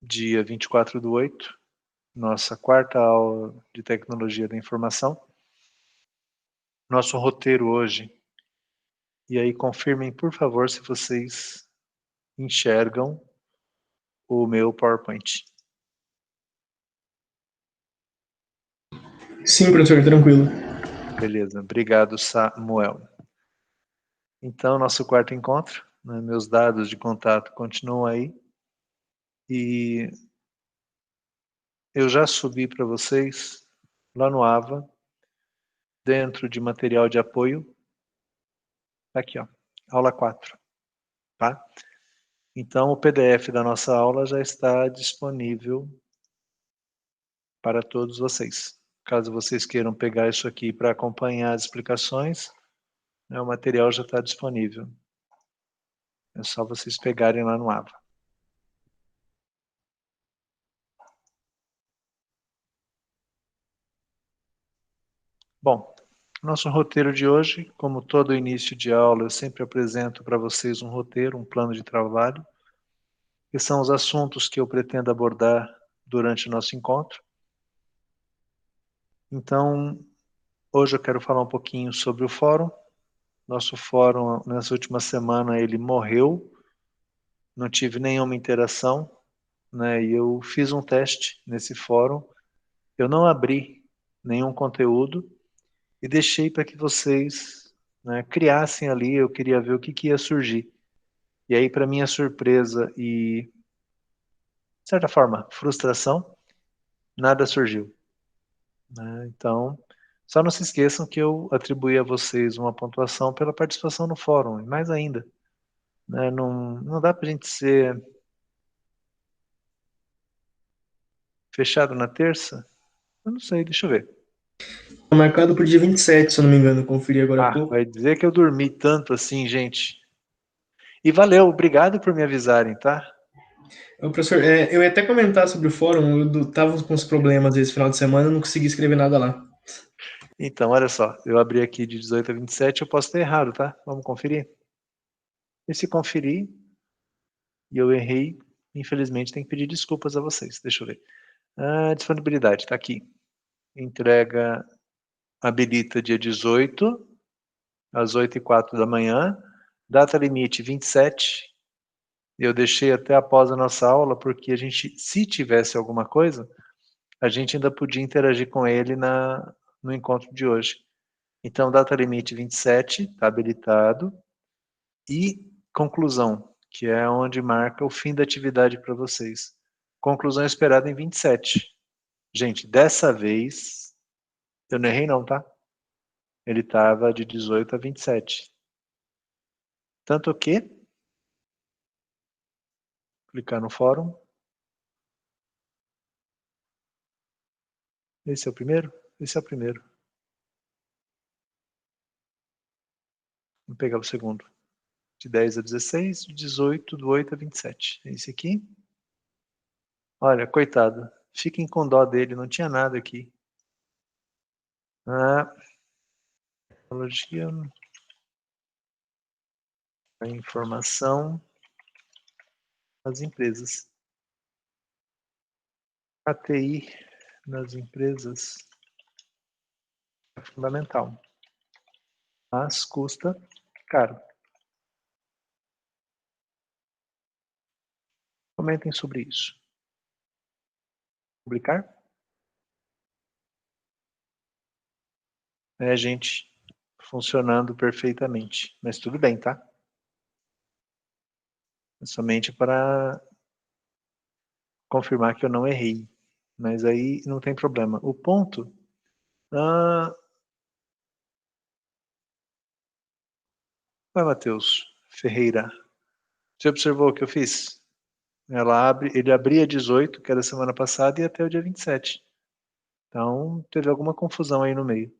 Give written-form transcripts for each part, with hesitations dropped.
dia 24/8, nossa quarta aula de tecnologia da informação. Nosso roteiro hoje, e aí confirmem por favor se vocês enxergam o meu PowerPoint. Sim, professor, tranquilo. Beleza, obrigado, Samuel. Então, nosso quarto encontro, né, meus dados de contato continuam aí, e eu já subi para vocês, lá no AVA, dentro de material de apoio, aqui ó, aula 4, tá? Então, o PDF da nossa aula já está disponível para todos vocês. Caso vocês queiram pegar isso aqui para acompanhar as explicações, né, o material já está disponível. É só vocês pegarem lá no AVA. Bom, nosso roteiro de hoje, como todo início de aula, eu sempre apresento para vocês um roteiro, um plano de trabalho, que são os assuntos que eu pretendo abordar durante o nosso encontro. Então, hoje eu quero falar um pouquinho sobre o fórum. Nosso fórum, nessa última semana, ele morreu, não tive nenhuma interação, né? E eu fiz um teste nesse fórum, eu não abri nenhum conteúdo e deixei para que vocês, né, criassem ali, eu queria ver o que ia surgir. E aí, para minha surpresa e, de certa forma, frustração, nada surgiu, né? Então, só não se esqueçam que eu atribuí a vocês uma pontuação pela participação no fórum, e mais ainda, né, não dá para a gente ser fechado na terça? Eu não sei, deixa eu ver. Tá marcado pro dia 27, se eu não me engano, conferi agora há Ah, pouco. vai dizer que eu dormi tanto assim, gente. E valeu, obrigado por me avisarem, tá? Ô, professor, eu ia até comentar sobre o fórum, tava com uns problemas esse final de semana, não consegui escrever nada lá. Então, olha só, eu abri aqui de 18 a 27, eu posso ter errado, tá? Vamos conferir? E se conferir e eu errei, infelizmente tem que pedir desculpas a vocês. Deixa eu ver. Disponibilidade, está aqui. Entrega habilita dia 18, às 8h04 da manhã. Data limite 27. Eu deixei até após a nossa aula, porque a gente, se tivesse alguma coisa, a gente ainda podia interagir com ele no encontro de hoje. Então, data limite 27, está habilitado. E conclusão, que é onde marca o fim da atividade para vocês. Conclusão esperada em 27. Gente, dessa vez, eu não errei não, tá? Ele estava de 18 a 27. Tanto que, clicar no fórum. Esse é o primeiro? Esse é o primeiro. Vamos pegar o segundo. De 10 a 16, de 18, do 8 a 27. É esse aqui. Olha, coitado. Fiquem com dó dele, não tinha nada aqui. Tecnologia, a informação, as empresas. A TI nas empresas é fundamental, mas custa caro. Comentem sobre isso. Publicar? É, gente, funcionando perfeitamente. Mas tudo bem, tá? É somente para confirmar que eu não errei. Mas aí não tem problema. O ponto... Vai, Matheus Ferreira. Você observou o que eu fiz? Ele abria 18, que era a semana passada, e até o dia 27. Então, teve alguma confusão aí no meio.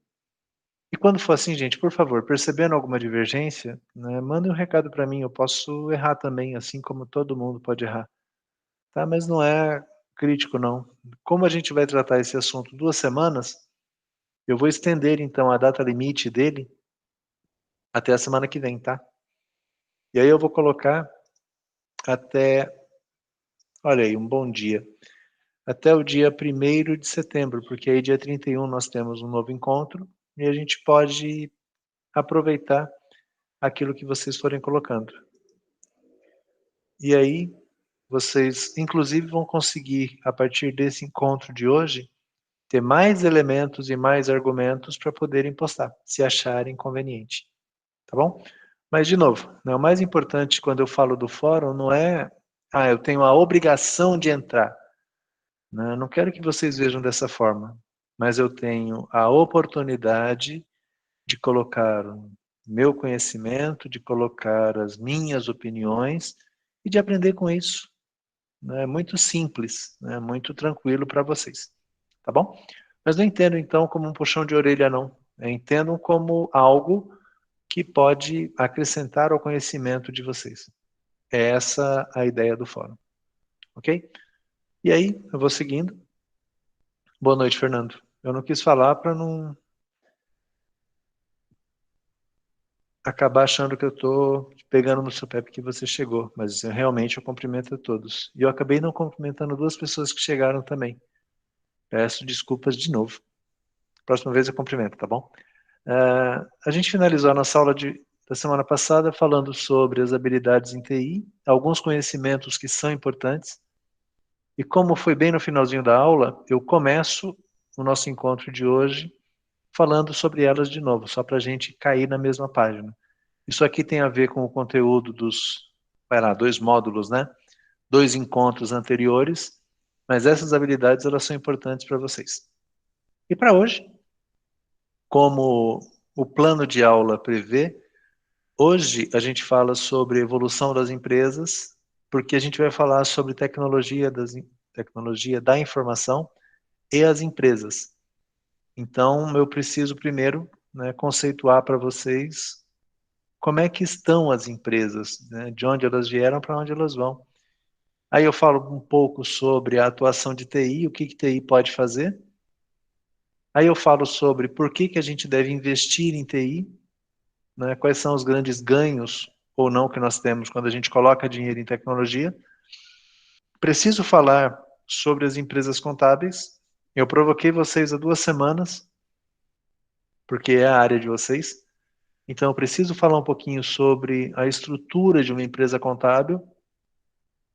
E quando for assim, gente, por favor, percebendo alguma divergência, né, mandem um recado para mim. Eu posso errar também, assim como todo mundo pode errar. Tá? Mas não é crítico, não. Como a gente vai tratar esse assunto 2 semanas, eu vou estender, então, a data limite dele até a semana que vem, tá? E aí eu vou colocar até... Olha aí, um bom dia. Até o dia 1º de setembro, porque aí dia 31 nós temos um novo encontro e a gente pode aproveitar aquilo que vocês forem colocando. E aí, vocês inclusive vão conseguir, a partir desse encontro de hoje, ter mais elementos e mais argumentos para poderem postar, se acharem conveniente. Tá bom? Mas, de novo, né, o mais importante quando eu falo do fórum não é, eu tenho a obrigação de entrar. Né? Eu não quero que vocês vejam dessa forma, mas eu tenho a oportunidade de colocar o meu conhecimento, de colocar as minhas opiniões e de aprender com isso. Né? É muito simples, né? Muito tranquilo para vocês. Tá bom? Mas não entendo então como um puxão de orelha, não. Entendam como algo que pode acrescentar ao conhecimento de vocês. É essa a ideia do fórum. Ok? E aí, eu vou seguindo. Boa noite, Fernando. Eu não quis falar para não acabar achando que eu estou pegando no seu pé porque você chegou, mas realmente eu cumprimento a todos. E eu acabei não cumprimentando 2 pessoas que chegaram também. Peço desculpas de novo. Próxima vez eu cumprimento, tá bom? A gente finalizou a nossa aula da semana passada falando sobre as habilidades em TI, alguns conhecimentos que são importantes. E como foi bem no finalzinho da aula, eu começo o nosso encontro de hoje falando sobre elas de novo, só para a gente cair na mesma página. Isso aqui tem a ver com o conteúdo dos, 2 módulos, né? 2 encontros anteriores, mas essas habilidades elas são importantes para vocês. E para hoje, como o plano de aula prevê, hoje a gente fala sobre evolução das empresas, porque a gente vai falar sobre tecnologia da informação e as empresas. Então, eu preciso primeiro, né, conceituar para vocês como é que estão as empresas, né, de onde elas vieram para onde elas vão. Aí eu falo um pouco sobre a atuação de TI, o que TI pode fazer. Aí eu falo sobre por que a gente deve investir em TI, né, quais são os grandes ganhos ou não que nós temos quando a gente coloca dinheiro em tecnologia. Preciso falar sobre as empresas contábeis. Eu provoquei vocês há 2 semanas, porque é a área de vocês. Então, eu preciso falar um pouquinho sobre a estrutura de uma empresa contábil.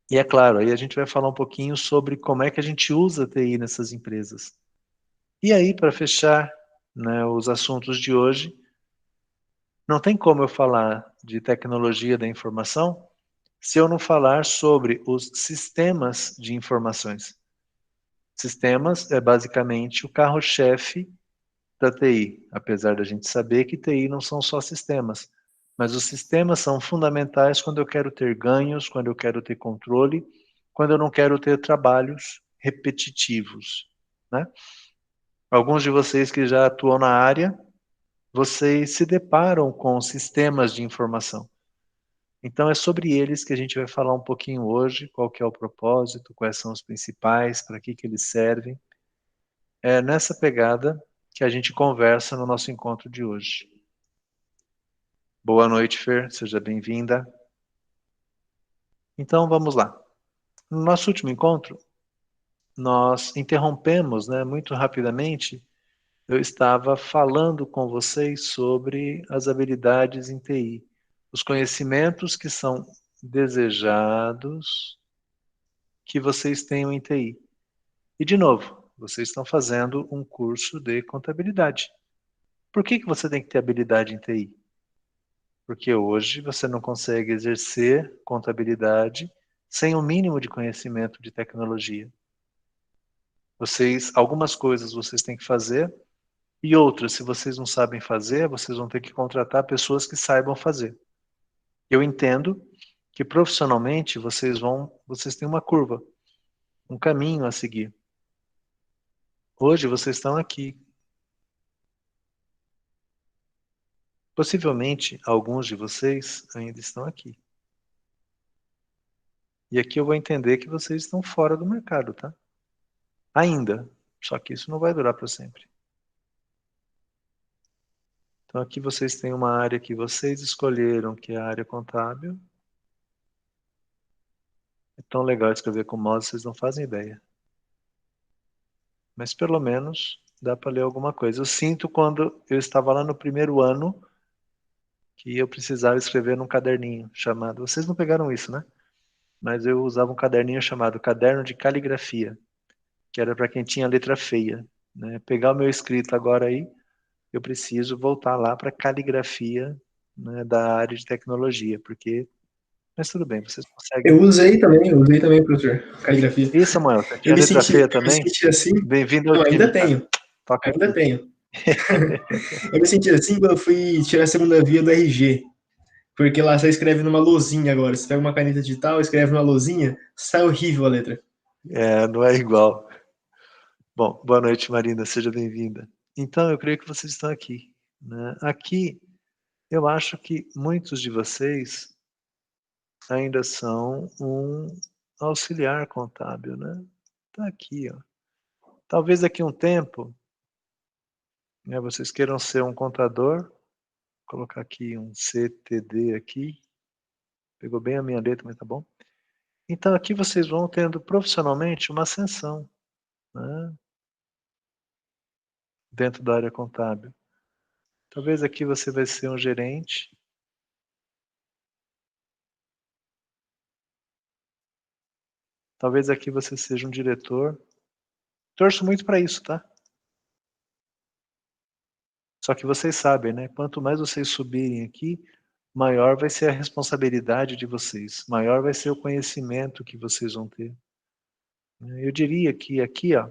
E é claro, aí a gente vai falar um pouquinho sobre como é que a gente usa a TI nessas empresas. E aí, para fechar, né, os assuntos de hoje, não tem como eu falar de tecnologia da informação se eu não falar sobre os sistemas de informações. Sistemas é basicamente o carro-chefe da TI, apesar da gente saber que TI não são só sistemas, mas os sistemas são fundamentais quando eu quero ter ganhos, quando eu quero ter controle, quando eu não quero ter trabalhos repetitivos, né? Alguns de vocês que já atuam na área, vocês se deparam com sistemas de informação. Então é sobre eles que a gente vai falar um pouquinho hoje, qual que é o propósito, quais são os principais, para que eles servem. É nessa pegada que a gente conversa no nosso encontro de hoje. Boa noite, Fer, seja bem-vinda. Então vamos lá. No nosso último encontro, nós interrompemos, né, muito rapidamente. Eu estava falando com vocês sobre as habilidades em TI, os conhecimentos que são desejados que vocês tenham em TI. E, de novo, vocês estão fazendo um curso de contabilidade. Por que você tem que ter habilidade em TI? Porque hoje você não consegue exercer contabilidade sem o mínimo de conhecimento de tecnologia. Algumas coisas vocês têm que fazer e outras, se vocês não sabem fazer, vocês vão ter que contratar pessoas que saibam fazer. Eu entendo que profissionalmente vocês têm uma curva, um caminho a seguir. Hoje vocês estão aqui. Possivelmente alguns de vocês ainda estão aqui. E aqui eu vou entender que vocês estão fora do mercado, tá? Ainda. Só que isso não vai durar para sempre. Então aqui vocês têm uma área que vocês escolheram, que é a área contábil. tão legal escrever com mouse, vocês não fazem ideia. Mas pelo menos dá para ler alguma coisa. Eu sinto quando eu estava lá no primeiro ano que eu precisava escrever num caderninho chamado... Vocês não pegaram isso, né? Mas eu usava um caderninho chamado Caderno de Caligrafia, que era para quem tinha letra feia, né? Pegar o meu escrito agora aí, eu preciso voltar lá para caligrafia, né, da área de tecnologia, porque... Mas tudo bem, vocês conseguem... Eu usei também, professor, caligrafia. E Samuel, você Eu tinha me letra senti, feia eu me também? senti assim, Bem-vindo ao não, time, ainda cara. tenho, Toca ainda aqui. tenho. Eu me senti assim quando eu fui tirar a segunda via do RG, porque lá você escreve numa lousinha agora, você pega uma caneta digital, escreve numa lousinha, sai horrível a letra. É, não é igual. Bom, boa noite, Marina, seja bem-vinda. Então, eu creio que vocês estão aqui, né? Aqui, eu acho que muitos de vocês ainda são um auxiliar contábil, né? Tá aqui, ó. Talvez daqui a um tempo, né, vocês queiram ser um contador. Vou colocar aqui um CTD aqui. Pegou bem a minha letra, mas tá bom. Então aqui vocês vão tendo profissionalmente uma ascensão, né, dentro da área contábil. Talvez aqui você vai ser um gerente. Talvez aqui você seja um diretor. Torço muito para isso, tá? Só que vocês sabem, né? Quanto mais vocês subirem aqui, maior vai ser a responsabilidade de vocês. Maior vai ser o conhecimento que vocês vão ter. Eu diria que aqui, ó,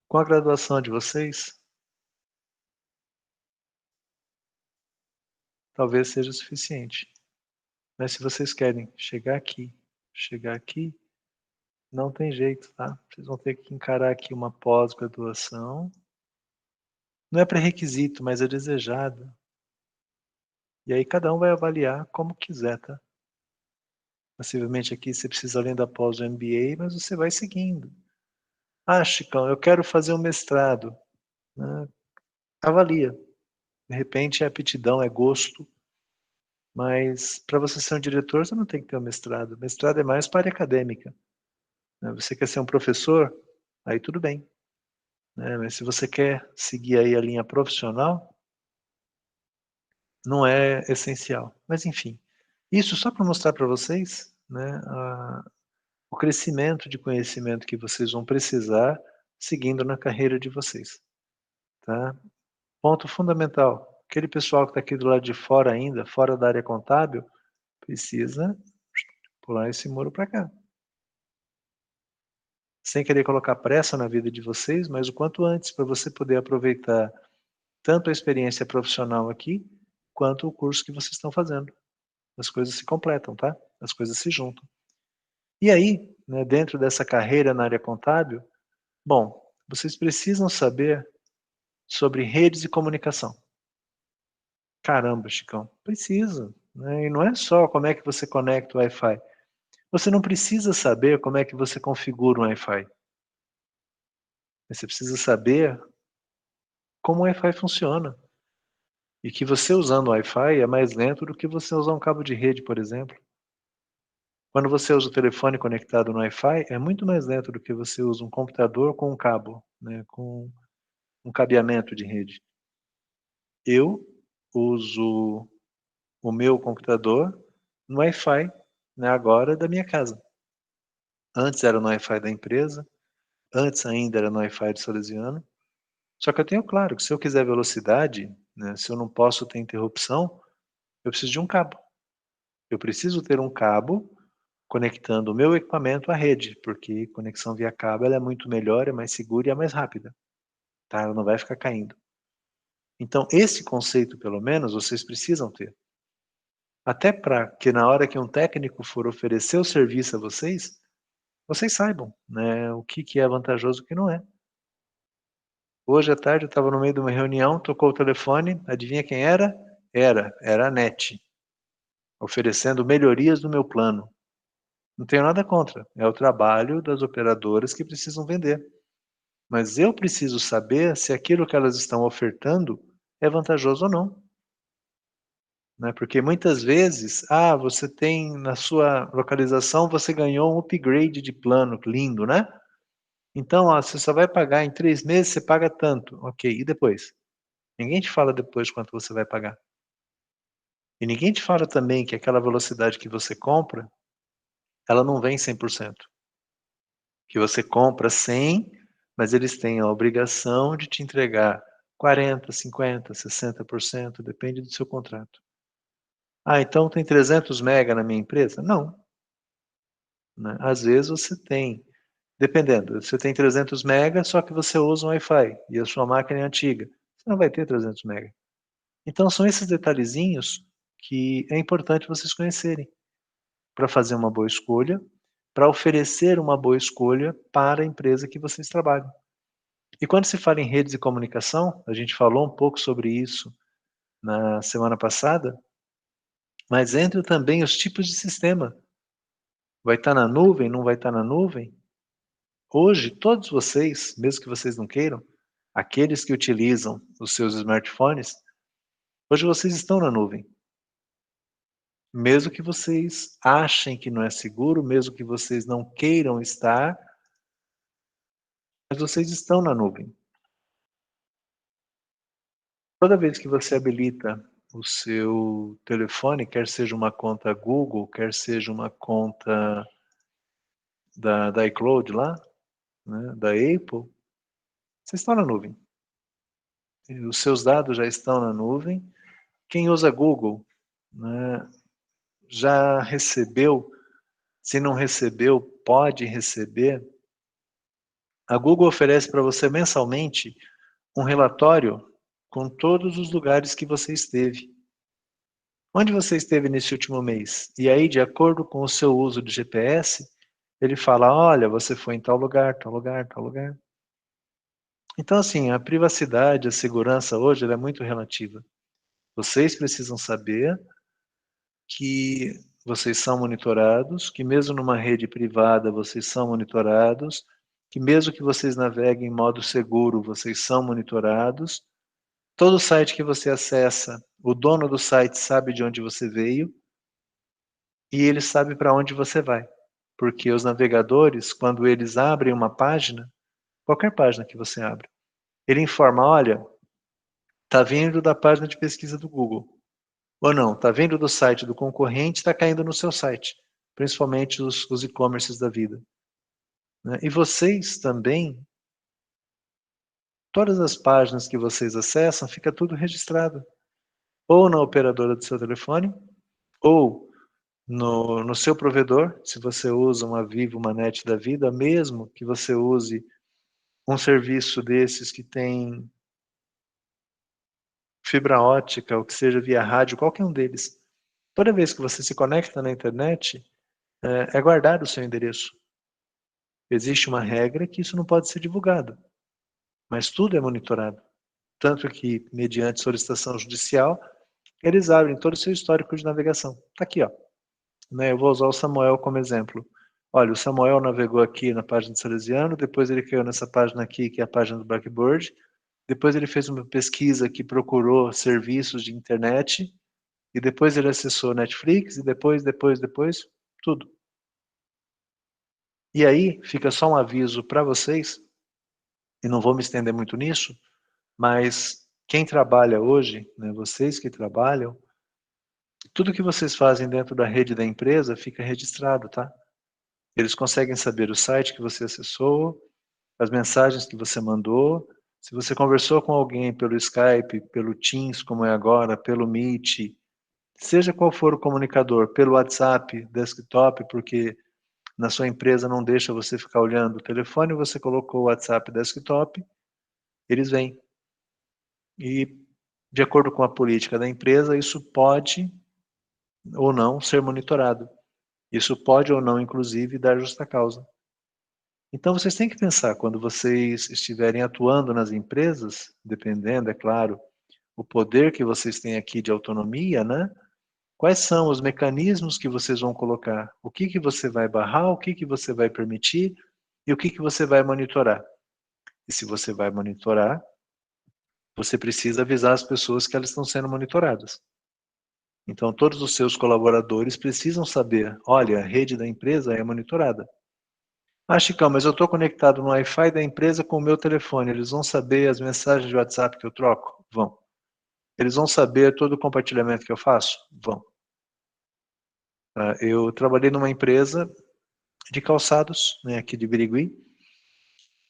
com a graduação de vocês, talvez seja o suficiente. Mas se vocês querem chegar aqui, não tem jeito, tá? Vocês vão ter que encarar aqui uma pós-graduação. Não é pré-requisito, mas é desejado. E aí cada um vai avaliar como quiser, tá? Possivelmente aqui você precisa além da pós do MBA, mas você vai seguindo. Ah, Chicão, eu quero fazer um mestrado, né? Avalia. De repente é aptidão, é gosto, mas para você ser um diretor, você não tem que ter um mestrado. Mestrado é mais para a área acadêmica, né? Você quer ser um professor? Aí tudo bem, né? Mas se você quer seguir aí a linha profissional, não é essencial. Mas enfim, isso só para mostrar para vocês, né, o crescimento de conhecimento que vocês vão precisar seguindo na carreira de vocês, tá? Ponto fundamental, aquele pessoal que está aqui do lado de fora ainda, fora da área contábil, precisa pular esse muro para cá. Sem querer colocar pressa na vida de vocês, mas o quanto antes, para você poder aproveitar tanto a experiência profissional aqui, quanto o curso que vocês estão fazendo. As coisas se completam, tá? As coisas se juntam. E aí, né, dentro dessa carreira na área contábil, bom, vocês precisam saber sobre redes de comunicação. Caramba, Chicão, precisa, né? E não é só como é que você conecta o Wi-Fi. Você não precisa saber como é que você configura um Wi-Fi. Você precisa saber como o Wi-Fi funciona. E que você usando o Wi-Fi é mais lento do que você usar um cabo de rede, por exemplo. Quando você usa o telefone conectado no Wi-Fi, é muito mais lento do que você usa um computador com um cabo, né, com um cabeamento de rede. Eu uso o meu computador no Wi-Fi, né, agora da minha casa. Antes era no Wi-Fi da empresa, antes ainda era no Wi-Fi de Salesiano. Só que eu tenho claro que se eu quiser velocidade, né, se eu não posso ter interrupção, eu preciso de um cabo. Eu preciso ter um cabo conectando o meu equipamento à rede, porque conexão via cabo ela é muito melhor, é mais segura e é mais rápida. Tá? Ela não vai ficar caindo. Então, esse conceito, pelo menos, vocês precisam ter. Até para que na hora que um técnico for oferecer o serviço a vocês, vocês saibam, né, o que é vantajoso e o que não é. Hoje à tarde eu estava no meio de uma reunião, tocou o telefone, adivinha quem era? Era a NET, oferecendo melhorias no meu plano. Não tenho nada contra, é o trabalho das operadoras que precisam vender. Mas eu preciso saber se aquilo que elas estão ofertando é vantajoso ou não. né? Porque muitas vezes, você tem na sua localização, você ganhou um upgrade de plano, lindo, né? Então, você só vai pagar em 3 meses, você paga tanto. Ok, e depois? Ninguém te fala depois quanto você vai pagar. E ninguém te fala também que aquela velocidade que você compra, ela não vem 100%. Que você compra 100, mas eles têm a obrigação de te entregar 40, 50, 60%, depende do seu contrato. Então tem 300 mega na minha empresa? Não, né? Às vezes você tem, dependendo, você tem 300 mega, só que você usa um Wi-Fi e a sua máquina é antiga. Você não vai ter 300 mega. Então são esses detalhezinhos que é importante vocês conhecerem para fazer uma boa escolha, para oferecer uma boa escolha para a empresa que vocês trabalham. E quando se fala em redes de comunicação, a gente falou um pouco sobre isso na semana passada, mas entra também os tipos de sistema. Vai estar na nuvem, não vai estar na nuvem? Hoje, todos vocês, mesmo que vocês não queiram, aqueles que utilizam os seus smartphones, hoje vocês estão na nuvem. Mesmo que vocês achem que não é seguro, mesmo que vocês não queiram estar, mas vocês estão na nuvem. Toda vez que você habilita o seu telefone, quer seja uma conta Google, quer seja uma conta da iCloud lá, né, da Apple, você está na nuvem. E os seus dados já estão na nuvem. Quem usa Google, né, já recebeu, se não recebeu, pode receber. A Google oferece para você mensalmente um relatório com todos os lugares que você esteve. Onde você esteve nesse último mês? E aí, de acordo com o seu uso de GPS, ele fala, olha, você foi em tal lugar, tal lugar, tal lugar. Então, assim, a privacidade, a segurança hoje, ela é muito relativa. Vocês precisam saber que vocês são monitorados, que mesmo numa rede privada vocês são monitorados, que mesmo que vocês naveguem em modo seguro, vocês são monitorados. Todo site que você acessa, o dono do site sabe de onde você veio e ele sabe para onde você vai. Porque os navegadores, quando eles abrem uma página, qualquer página que você abre, ele informa, olha, está vindo da página de pesquisa do Google. Ou não, está vindo do site do concorrente, está caindo no seu site. Principalmente os e-commerces da vida. Né? E vocês também, todas as páginas que vocês acessam, fica tudo registrado. Ou na operadora do seu telefone, ou no seu provedor, se você usa uma Vivo, uma NET da vida, mesmo que você use um serviço desses que tem fibra ótica, ou que seja via rádio, qualquer um deles. Toda vez que você se conecta na internet, é guardado o seu endereço. Existe uma regra que isso não pode ser divulgado, mas tudo é monitorado. Tanto que, mediante solicitação judicial, eles abrem todo o seu histórico de navegação. Está aqui, ó. Né, eu vou usar o Samuel como exemplo. Olha, o Samuel navegou aqui na página do Salesiano, depois ele caiu nessa página aqui, que é a página do Blackboard, depois ele fez uma pesquisa que procurou serviços de internet, e depois ele acessou Netflix, e depois, tudo. E aí, fica só um aviso para vocês, e não vou me estender muito nisso, mas quem trabalha hoje, né, vocês que trabalham, tudo que vocês fazem dentro da rede da empresa fica registrado, tá? Eles conseguem saber o site que você acessou, as mensagens que você mandou, se você conversou com alguém pelo Skype, pelo Teams, como é agora, pelo Meet, seja qual for o comunicador, pelo WhatsApp, desktop, porque na sua empresa não deixa você ficar olhando o telefone, você colocou o WhatsApp desktop, eles vêm. E, de acordo com a política da empresa, isso pode ou não ser monitorado. Isso pode ou não, inclusive, dar justa causa. Então, vocês têm que pensar, quando vocês estiverem atuando nas empresas, dependendo, é claro, o poder que vocês têm aqui de autonomia, né? Quais são os mecanismos que vocês vão colocar? O que que você vai barrar, o que que você vai permitir e o que que você vai monitorar? E se você vai monitorar, você precisa avisar as pessoas que elas estão sendo monitoradas. Então, todos os seus colaboradores precisam saber, olha, a rede da empresa é monitorada. Ah, Chicão, mas eu estou conectado no Wi-Fi da empresa com o meu telefone, eles vão saber as mensagens de WhatsApp que eu troco? Vão. Eles vão saber todo o compartilhamento que eu faço? Vão. Eu trabalhei numa empresa de calçados, né, aqui de Birigui,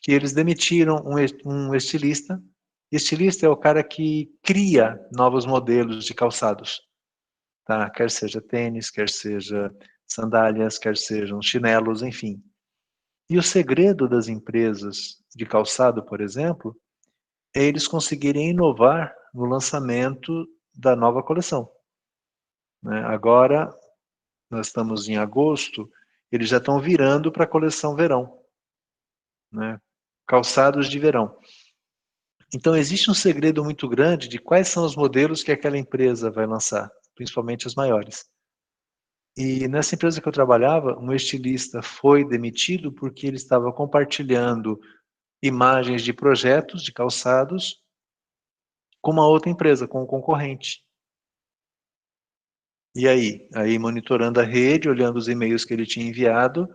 que eles demitiram um estilista. Estilista é o cara que cria novos modelos de calçados, tá? Quer seja tênis, quer seja sandálias, quer sejam chinelos, enfim. E o segredo das empresas de calçado, por exemplo, é eles conseguirem inovar no lançamento da nova coleção, né? Agora, nós estamos em agosto, eles já estão virando para a coleção verão, né? Calçados de verão. Então, existe um segredo muito grande de quais são os modelos que aquela empresa vai lançar, principalmente os maiores. E nessa empresa que eu trabalhava, um estilista foi demitido porque ele estava compartilhando imagens de projetos de calçados com uma outra empresa, com um concorrente. E aí monitorando a rede, olhando os e-mails que ele tinha enviado,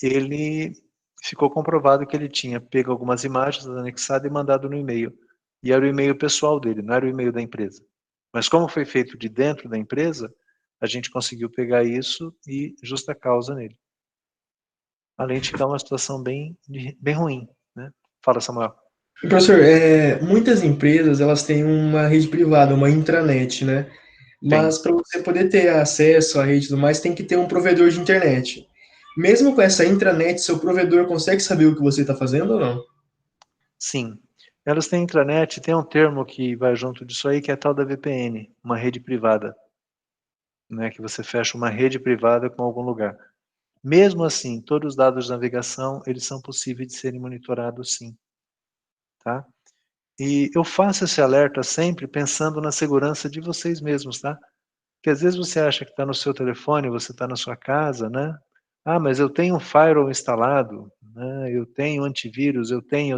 ele ficou comprovado que ele tinha pego algumas imagens, anexado e mandado no e-mail. E era o e-mail pessoal dele, não era o e-mail da empresa. Mas como foi feito de dentro da empresa, a gente conseguiu pegar isso e justa causa nele. Além de ficar uma situação bem ruim, né? Fala, Samuel. Professor, muitas empresas elas têm uma rede privada, uma intranet, né? Tem. Mas para você poder ter acesso à rede e tudo mais, tem que ter um provedor de internet. Mesmo com essa intranet, seu provedor consegue saber o que você está fazendo ou não? Sim. Elas têm intranet, tem um termo que vai junto disso aí, que é a tal da VPN, uma rede privada, né? Que você fecha uma rede privada com algum lugar. Mesmo assim, todos os dados de navegação, eles são possíveis de serem monitorados sim, tá? E eu faço esse alerta sempre pensando na segurança de vocês mesmos, tá? Porque às vezes você acha que está no seu telefone, você está na sua casa, né? Ah, mas eu tenho um firewall instalado, né? Eu tenho antivírus, eu tenho.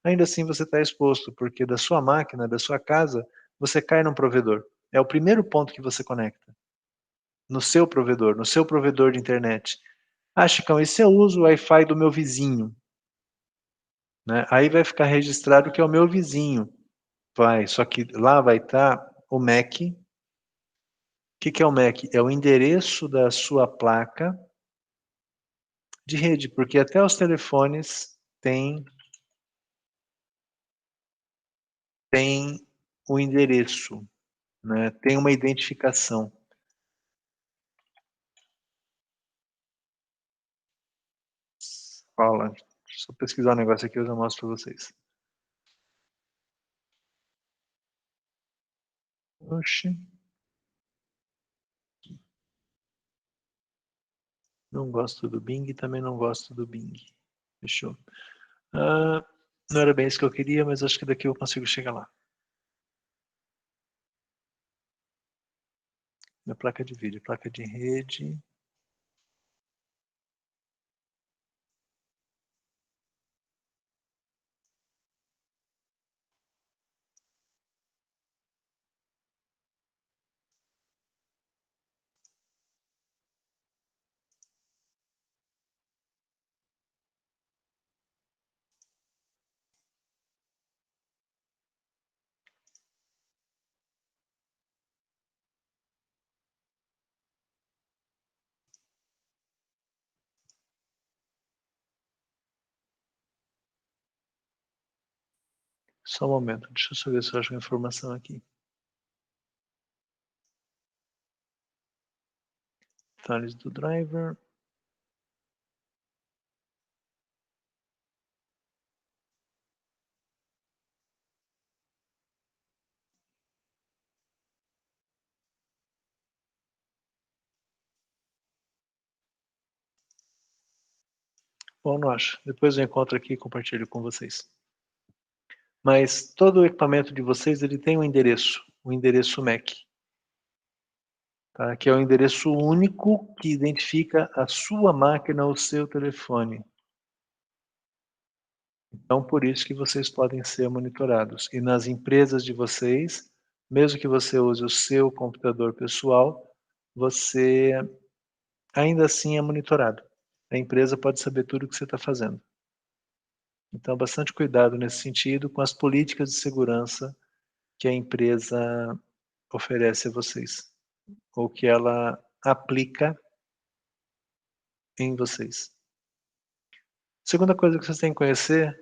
Ainda assim você está exposto, porque da sua máquina, da sua casa, você cai num provedor. É o primeiro ponto que você conecta. No seu provedor de internet. Ah, Chicão, e se eu uso o Wi-Fi do meu vizinho? Né? Aí vai ficar registrado que é o meu vizinho. Vai, só que lá vai estar o MAC. O que é o MAC? É o endereço da sua placa de rede, porque até os telefones têm o endereço, né? Tem uma identificação. Fala, deixa eu só pesquisar um negócio aqui e eu já mostro para vocês. Oxi. Não gosto do Bing, também não gosto do Bing. Fechou. Não era bem isso que eu queria, mas acho que daqui eu consigo chegar lá. Minha placa de vídeo, placa de rede. Só um momento, deixa eu só ver se eu acho uma informação aqui. Detalhes do driver. Bom, não acho. Depois eu encontro aqui e compartilho com vocês. Mas todo o equipamento de vocês ele tem um endereço, o endereço MAC, tá? Que é o endereço único que identifica a sua máquina, o seu telefone. Então, por isso que vocês podem ser monitorados. E nas empresas de vocês, mesmo que você use o seu computador pessoal, você ainda assim é monitorado. A empresa pode saber tudo o que você está fazendo. Então, bastante cuidado nesse sentido com as políticas de segurança que a empresa oferece a vocês, ou que ela aplica em vocês. Segunda coisa que vocês têm que conhecer,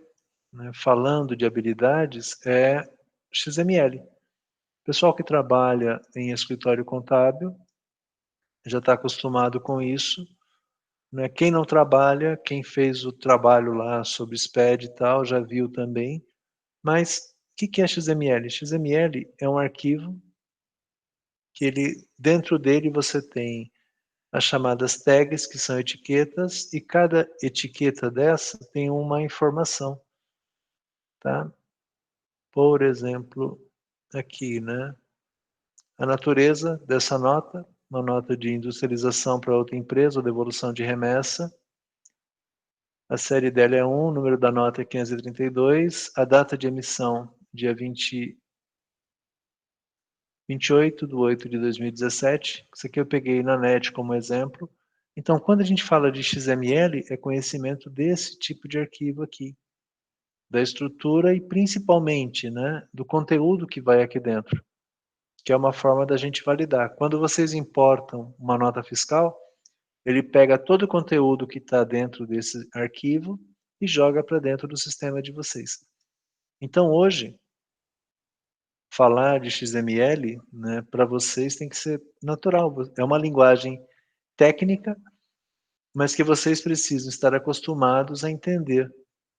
né, falando de habilidades, é XML. O pessoal que trabalha em escritório contábil já está acostumado com isso, né? Quem não trabalha, quem fez o trabalho lá sobre SPED e tal, já viu também. Mas o que é XML? XML é um arquivo que dentro dele você tem as chamadas tags, que são etiquetas, e cada etiqueta dessa tem uma informação, tá? Por exemplo, aqui, né? A natureza dessa nota, uma nota de industrialização para outra empresa, ou devolução de remessa. A série dela é 1, o número da nota é 532, a data de emissão, dia 28 de 8 de 2017. Isso aqui eu peguei na net como exemplo. Então, quando a gente fala de XML, é conhecimento desse tipo de arquivo aqui, da estrutura e principalmente, né, do conteúdo que vai aqui dentro, que é uma forma da gente validar. Quando vocês importam uma nota fiscal, ele pega todo o conteúdo que está dentro desse arquivo e joga para dentro do sistema de vocês. Então, hoje, falar de XML, né, para vocês tem que ser natural. É uma linguagem técnica, mas que vocês precisam estar acostumados a entender,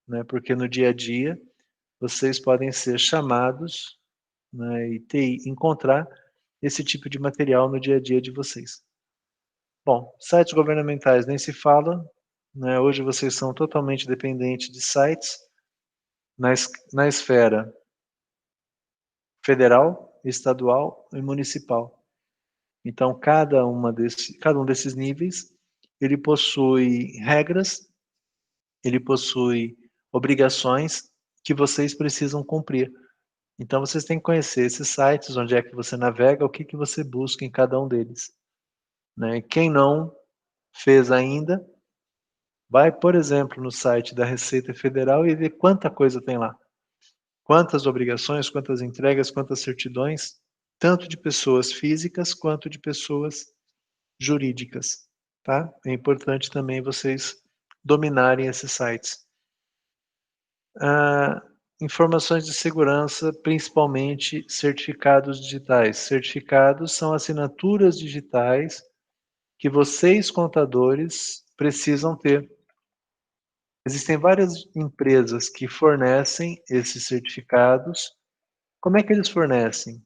né, porque no dia a dia vocês podem ser chamados, né, e encontrar esse tipo de material no dia a dia de vocês. Bom, sites governamentais nem se fala, né, hoje vocês são totalmente dependentes de sites na esfera federal, estadual e municipal. Então, cada um desses níveis, ele possui regras, ele possui obrigações que vocês precisam cumprir. Então, vocês têm que conhecer esses sites, onde é que você navega, o que, que você busca em cada um deles, né? Quem não fez ainda, vai, por exemplo, no site da Receita Federal e vê quanta coisa tem lá. Quantas obrigações, quantas entregas, quantas certidões, tanto de pessoas físicas quanto de pessoas jurídicas, tá? É importante também vocês dominarem esses sites. Informações de segurança, principalmente certificados digitais. Certificados são assinaturas digitais que vocês, contadores, precisam ter. Existem várias empresas que fornecem esses certificados. Como é que eles fornecem?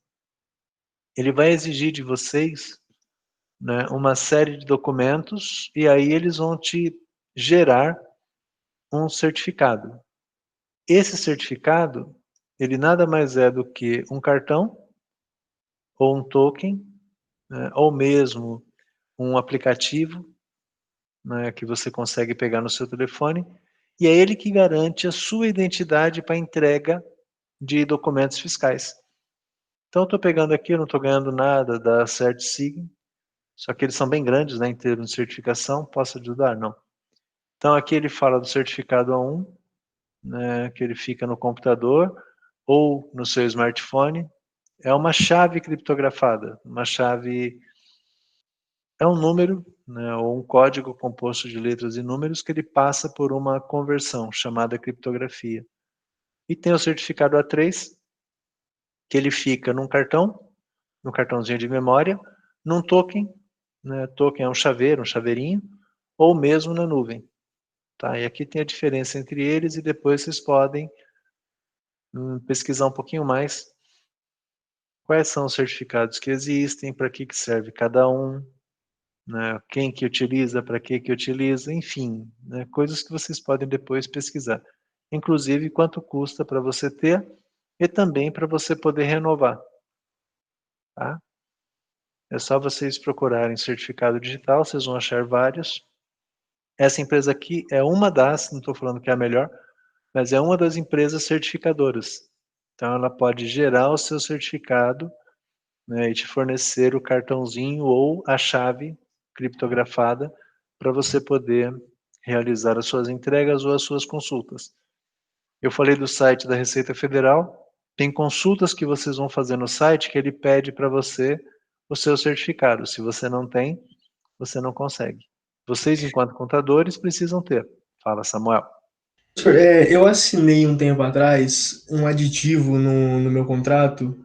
Ele vai exigir de vocês, né, uma série de documentos e aí eles vão te gerar um certificado. Esse certificado, ele nada mais é do que um cartão ou um token, né, ou mesmo um aplicativo, né, que você consegue pegar no seu telefone, e é ele que garante a sua identidade para entrega de documentos fiscais. Então, eu estou pegando aqui, eu não estou ganhando nada da CertSig, só que eles são bem grandes, né, em termos de certificação. Posso ajudar? Não. Então, aqui ele fala do certificado A1, né, que ele fica no computador ou no seu smartphone. É uma chave criptografada, uma chave é um número, né, ou um código composto de letras e números que ele passa por uma conversão chamada criptografia. E tem o certificado A3, que ele fica num cartão, no cartãozinho de memória, num token, né, token é um chaveiro, um chaveirinho, ou mesmo na nuvem. Tá? E aqui tem a diferença entre eles e depois vocês podem pesquisar um pouquinho mais quais são os certificados que existem, para que serve cada um, né, quem que utiliza, para que utiliza, enfim, né, coisas que vocês podem depois pesquisar. Inclusive, quanto custa para você ter e também para você poder renovar. Tá? É só vocês procurarem certificado digital, vocês vão achar vários. Essa empresa aqui é uma das, não estou falando que é a melhor, mas é uma das empresas certificadoras. Então, ela pode gerar o seu certificado né, e te fornecer o cartãozinho ou a chave criptografada para você poder realizar as suas entregas ou as suas consultas. Eu falei do site da Receita Federal, tem consultas que vocês vão fazer no site que ele pede para você o seu certificado. Se você não tem, você não consegue. Vocês, enquanto contadores, precisam ter. Fala, Samuel. Eu assinei um tempo atrás um aditivo no meu contrato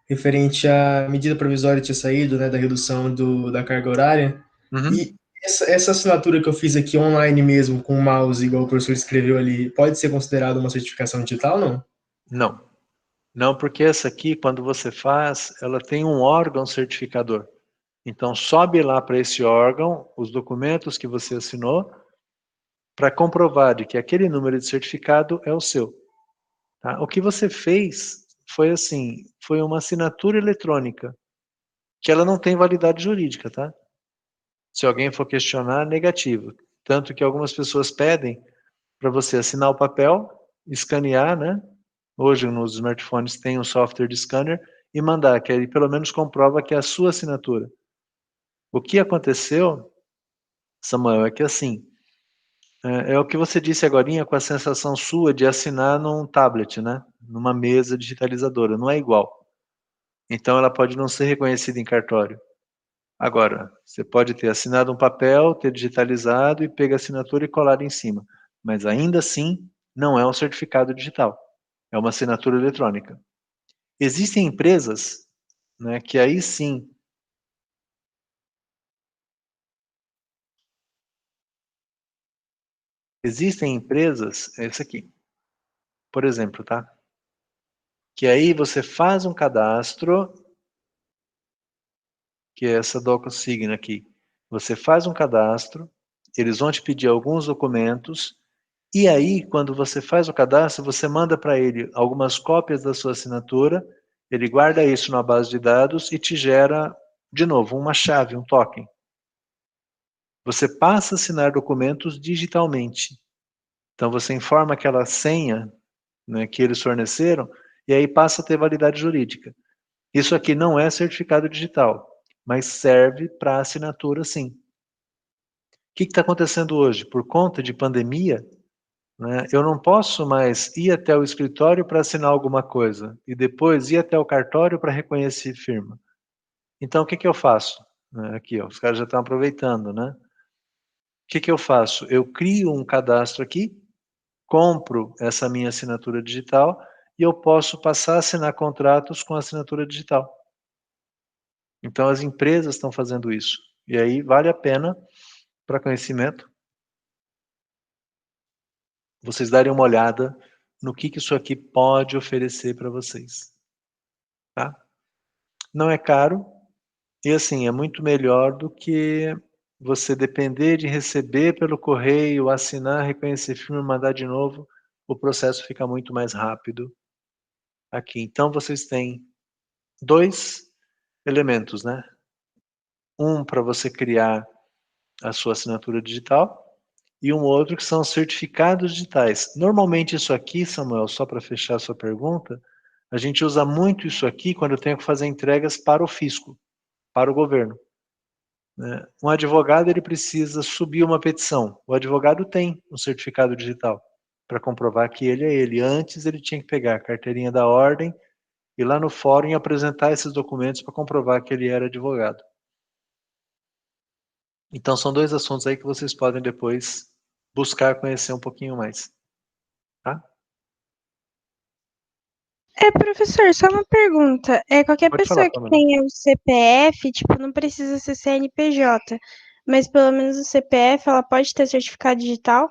referente à medida provisória que tinha saído, né, da redução da carga horária. Uhum. E essa assinatura que eu fiz aqui online mesmo, com o mouse, igual o professor escreveu ali, pode ser considerada uma certificação digital ou não? Não. Não, porque essa aqui, quando você faz, ela tem um órgão certificador. Então, sobe lá para esse órgão os documentos que você assinou para comprovar de que aquele número de certificado é o seu. Tá? O que você fez foi assim, foi uma assinatura eletrônica, que ela não tem validade jurídica, tá? Se alguém for questionar, negativo. Tanto que algumas pessoas pedem para você assinar o papel, escanear, né? Hoje nos smartphones tem um software de scanner e mandar, que ele pelo menos comprova que é a sua assinatura. O que aconteceu, Samuel, é que assim, é o que você disse agorinha com a sensação sua de assinar num tablet, né? Numa mesa digitalizadora, não é igual. Então ela pode não ser reconhecida em cartório. Agora, você pode ter assinado um papel, ter digitalizado e pega a assinatura e colar em cima. Mas ainda assim, não é um certificado digital. É uma assinatura eletrônica. Existem empresas, né, que aí sim. Existem empresas, essa aqui, por exemplo, tá? Que aí você faz um cadastro, que é essa DocuSign aqui. Você faz um cadastro, eles vão te pedir alguns documentos, e aí, quando você faz o cadastro, você manda para ele algumas cópias da sua assinatura, ele guarda isso na base de dados e te gera, de novo, uma chave, um token. Você passa a assinar documentos digitalmente. Então você informa aquela senha, né, que eles forneceram, e aí passa a ter validade jurídica. Isso aqui não é certificado digital, mas serve para assinatura sim. O que está acontecendo hoje? Por conta de pandemia, né, eu não posso mais ir até o escritório para assinar alguma coisa e depois ir até o cartório para reconhecer firma. Então o que, que eu faço? Aqui, ó, os caras já estão aproveitando, né? O que, que eu faço? Eu crio um cadastro aqui, compro essa minha assinatura digital e eu posso passar a assinar contratos com assinatura digital. Então as empresas estão fazendo isso. E aí vale a pena, para conhecimento, vocês darem uma olhada no que isso aqui pode oferecer para vocês. Tá? Não é caro e assim, é muito melhor do que você depender de receber pelo correio, assinar, reconhecer firma, mandar de novo. O processo fica muito mais rápido aqui. Então vocês têm dois elementos, né? Um para você criar a sua assinatura digital e um outro que são certificados digitais. Normalmente isso aqui, Samuel, só para fechar a sua pergunta, a gente usa muito isso aqui quando eu tenho que fazer entregas para o fisco, para o governo. Né? Um advogado ele precisa subir uma petição. O advogado tem um certificado digital para comprovar que ele é ele. Antes ele tinha que pegar a carteirinha da ordem ir lá no fórum e apresentar esses documentos para comprovar que ele era advogado. Então são dois assuntos aí que vocês podem depois buscar conhecer um pouquinho mais, tá? Professor, só uma pergunta. Qualquer Pode falar, pessoa que Pamela. tenha o CPF, tipo, não precisa ser CNPJ, mas pelo menos o CPF, ela pode ter certificado digital?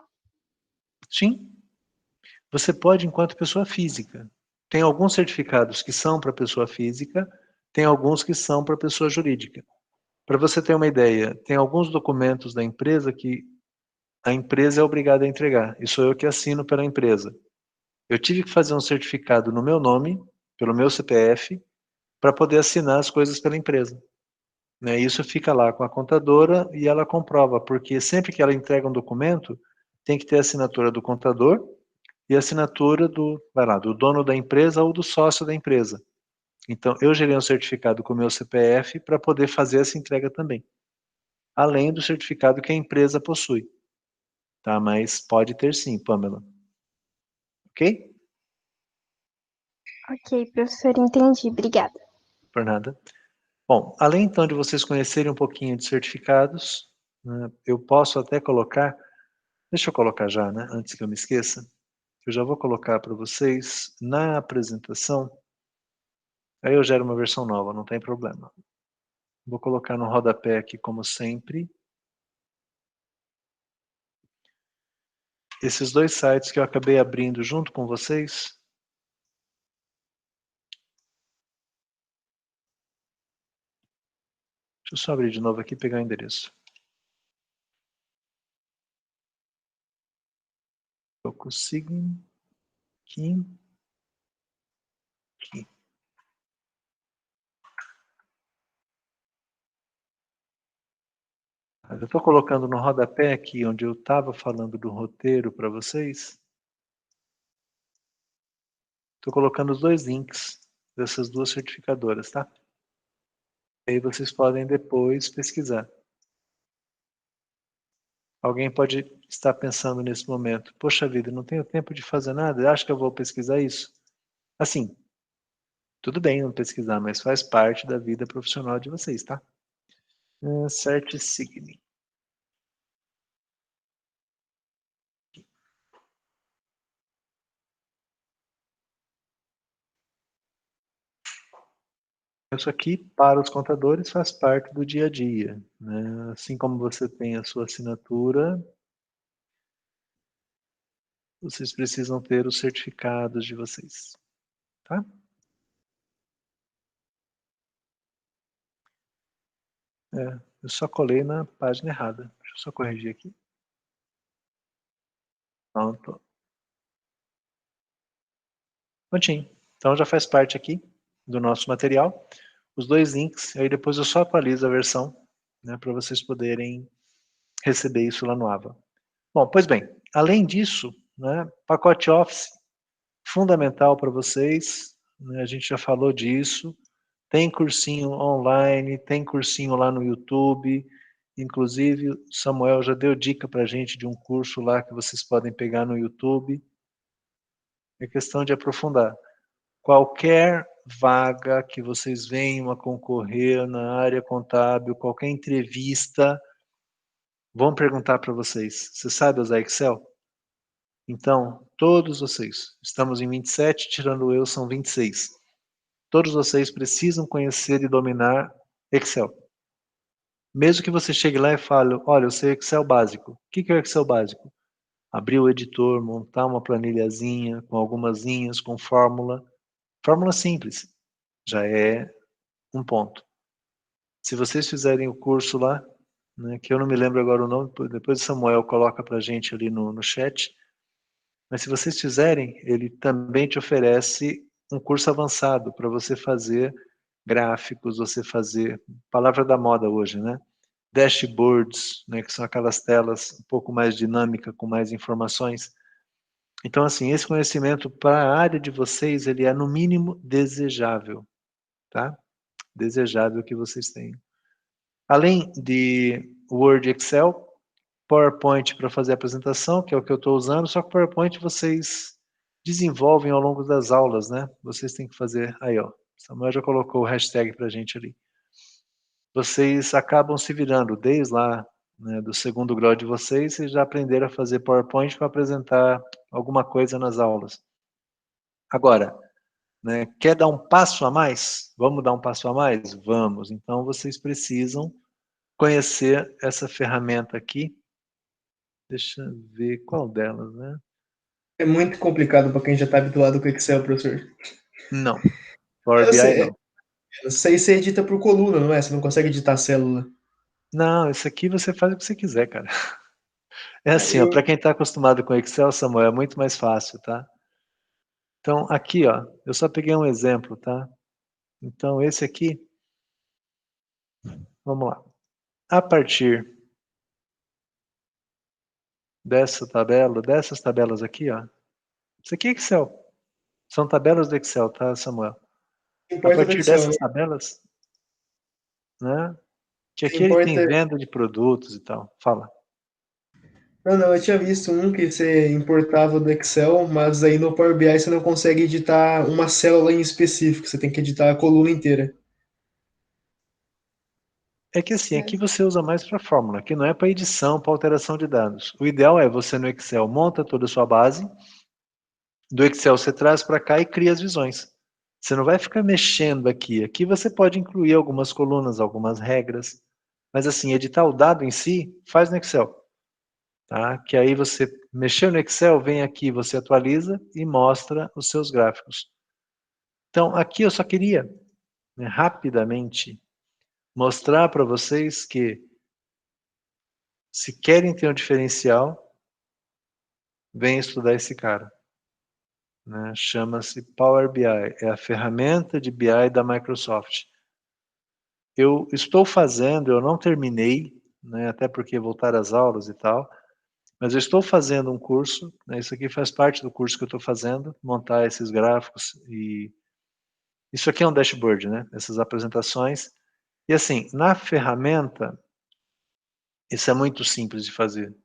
Sim, você pode enquanto pessoa física. Tem alguns certificados que são para pessoa física, tem alguns que são para pessoa jurídica. Para você ter uma ideia, tem alguns documentos da empresa que a empresa é obrigada a entregar, e sou eu que assino pela empresa. Eu tive que fazer um certificado no meu nome, pelo meu CPF, para poder assinar as coisas pela empresa. Né? Isso fica lá com a contadora e ela comprova, porque sempre que ela entrega um documento, tem que ter a assinatura do contador e a assinatura do, vai lá, do dono da empresa ou do sócio da empresa. Então, eu gerei um certificado com o meu CPF para poder fazer essa entrega também. Além do certificado que a empresa possui. Tá? Mas pode ter sim, Pamela. Ok? Ok, professor, entendi. Obrigada. Por nada. Bom, além então de vocês conhecerem um pouquinho de certificados, né, eu posso até colocar, deixa eu colocar já, né, antes que eu me esqueça, eu já vou colocar para vocês na apresentação, aí eu gero uma versão nova, não tem problema. Vou colocar no rodapé aqui como sempre, esses dois sites que eu acabei abrindo junto com vocês. Deixa eu só abrir de novo aqui e pegar o endereço. Eu consigo aqui. Aqui. Eu estou colocando no rodapé aqui, onde eu estava falando do roteiro para vocês. Estou colocando os dois links dessas duas certificadoras, tá? Aí vocês podem depois pesquisar. Alguém pode estar pensando nesse momento, poxa vida, não tenho tempo de fazer nada, acho que eu vou pesquisar isso. Assim, tudo bem não pesquisar, mas faz parte da vida profissional de vocês, tá? CertSign. Isso aqui, para os contadores, faz parte do dia a dia, né? Assim como você tem a sua assinatura, vocês precisam ter os certificados de vocês, tá? Eu só colei na página errada. Deixa eu só corrigir aqui. Pronto. Prontinho. Então já faz parte aqui do nosso material. Os dois links, aí depois eu só atualizo a versão, né, para vocês poderem receber isso lá no AVA. Bom, pois bem, além disso, né, pacote Office, fundamental para vocês, né, a gente já falou disso, tem cursinho online, tem cursinho lá no YouTube, inclusive Samuel já deu dica para a gente de um curso lá que vocês podem pegar no YouTube, é questão de aprofundar. Qualquer vaga que vocês venham a concorrer na área contábil, qualquer entrevista, vão perguntar para vocês, você sabe usar Excel? Então, todos vocês, estamos em 27, tirando eu, são 26. Todos vocês precisam conhecer e dominar Excel. Mesmo que você chegue lá e fale, olha, eu sei Excel básico. O que é o Excel básico? Abrir o editor, montar uma planilhazinha com algumas linhas, com fórmula. Fórmula simples, já é um ponto. Se vocês fizerem o curso lá, né, que eu não me lembro agora o nome, depois o Samuel coloca para a gente ali no chat, mas se vocês fizerem, ele também te oferece um curso avançado para você fazer gráficos, você fazer, palavra da moda hoje, né? Dashboards, né, que são aquelas telas um pouco mais dinâmicas, com mais informações. Então, assim, esse conhecimento para a área de vocês, ele é no mínimo desejável, tá? Desejável que vocês tenham. Além de Word e Excel, PowerPoint para fazer a apresentação, que é o que eu estou usando, só que PowerPoint vocês desenvolvem ao longo das aulas, né? Vocês têm que fazer, aí ó, Samuel já colocou o hashtag para a gente ali. Vocês acabam se virando, desde lá, né, do segundo grau de vocês já aprenderam a fazer PowerPoint para apresentar alguma coisa nas aulas. Agora, né, quer dar um passo a mais? Vamos dar um passo a mais? Vamos. Então vocês precisam conhecer essa ferramenta aqui. Deixa eu ver qual delas, né? É muito complicado para quem já está habituado com Excel, professor. Não. Power Eu BI sei, não. isso aí você edita por coluna, não é? Você não consegue editar célula. Não, isso aqui você faz o que você quiser, cara. É Aí assim, ó, eu, para quem está acostumado com Excel, Samuel, é muito mais fácil, tá? Então, aqui, ó, eu só peguei um exemplo, tá? Então, esse aqui, vamos lá. A partir dessa tabela, dessas tabelas aqui, ó, isso aqui é Excel. São tabelas do Excel, tá, Samuel? O que A importa do partir Excel, né? dessas tabelas, né? Que O que aqui ele tem importa. venda de produtos e tal. Fala. Não, eu tinha visto um que você importava do Excel, mas aí no Power BI você não consegue editar uma célula em específico, você tem que editar a coluna inteira. É que assim, aqui você usa mais para fórmula, aqui não é para edição, para alteração de dados. O ideal é você no Excel monta toda a sua base, do Excel você traz para cá e cria as visões. Você não vai ficar mexendo aqui. Aqui você pode incluir algumas colunas, algumas regras, mas assim, editar o dado em si, faz no Excel, tá? Que aí você mexeu no Excel, vem aqui, você atualiza e mostra os seus gráficos. Então, aqui eu só queria, né, rapidamente mostrar para vocês que se querem ter um diferencial, vem estudar esse cara, né? Chama-se Power BI, é a ferramenta de BI da Microsoft. Eu estou fazendo, eu não terminei, né, até porque voltar às aulas e tal, mas eu estou fazendo um curso, né, isso aqui faz parte do curso que eu estou fazendo, montar esses gráficos e isso aqui é um dashboard, né? Essas apresentações. E assim, na ferramenta, isso é muito simples de fazer,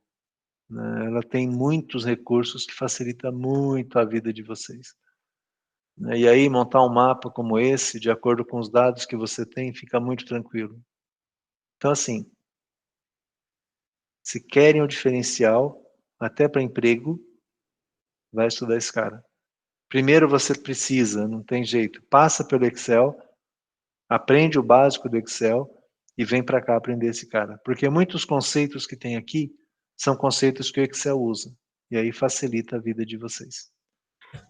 né? Ela tem muitos recursos que facilita muito a vida de vocês, né? E aí montar um mapa como esse, de acordo com os dados que você tem, fica muito tranquilo. Então assim, se querem um diferencial, até para emprego, vai estudar esse cara. Primeiro você precisa, não tem jeito, passa pelo Excel, aprende o básico do Excel e vem para cá aprender esse cara. Porque muitos conceitos que tem aqui são conceitos que o Excel usa. E aí facilita a vida de vocês.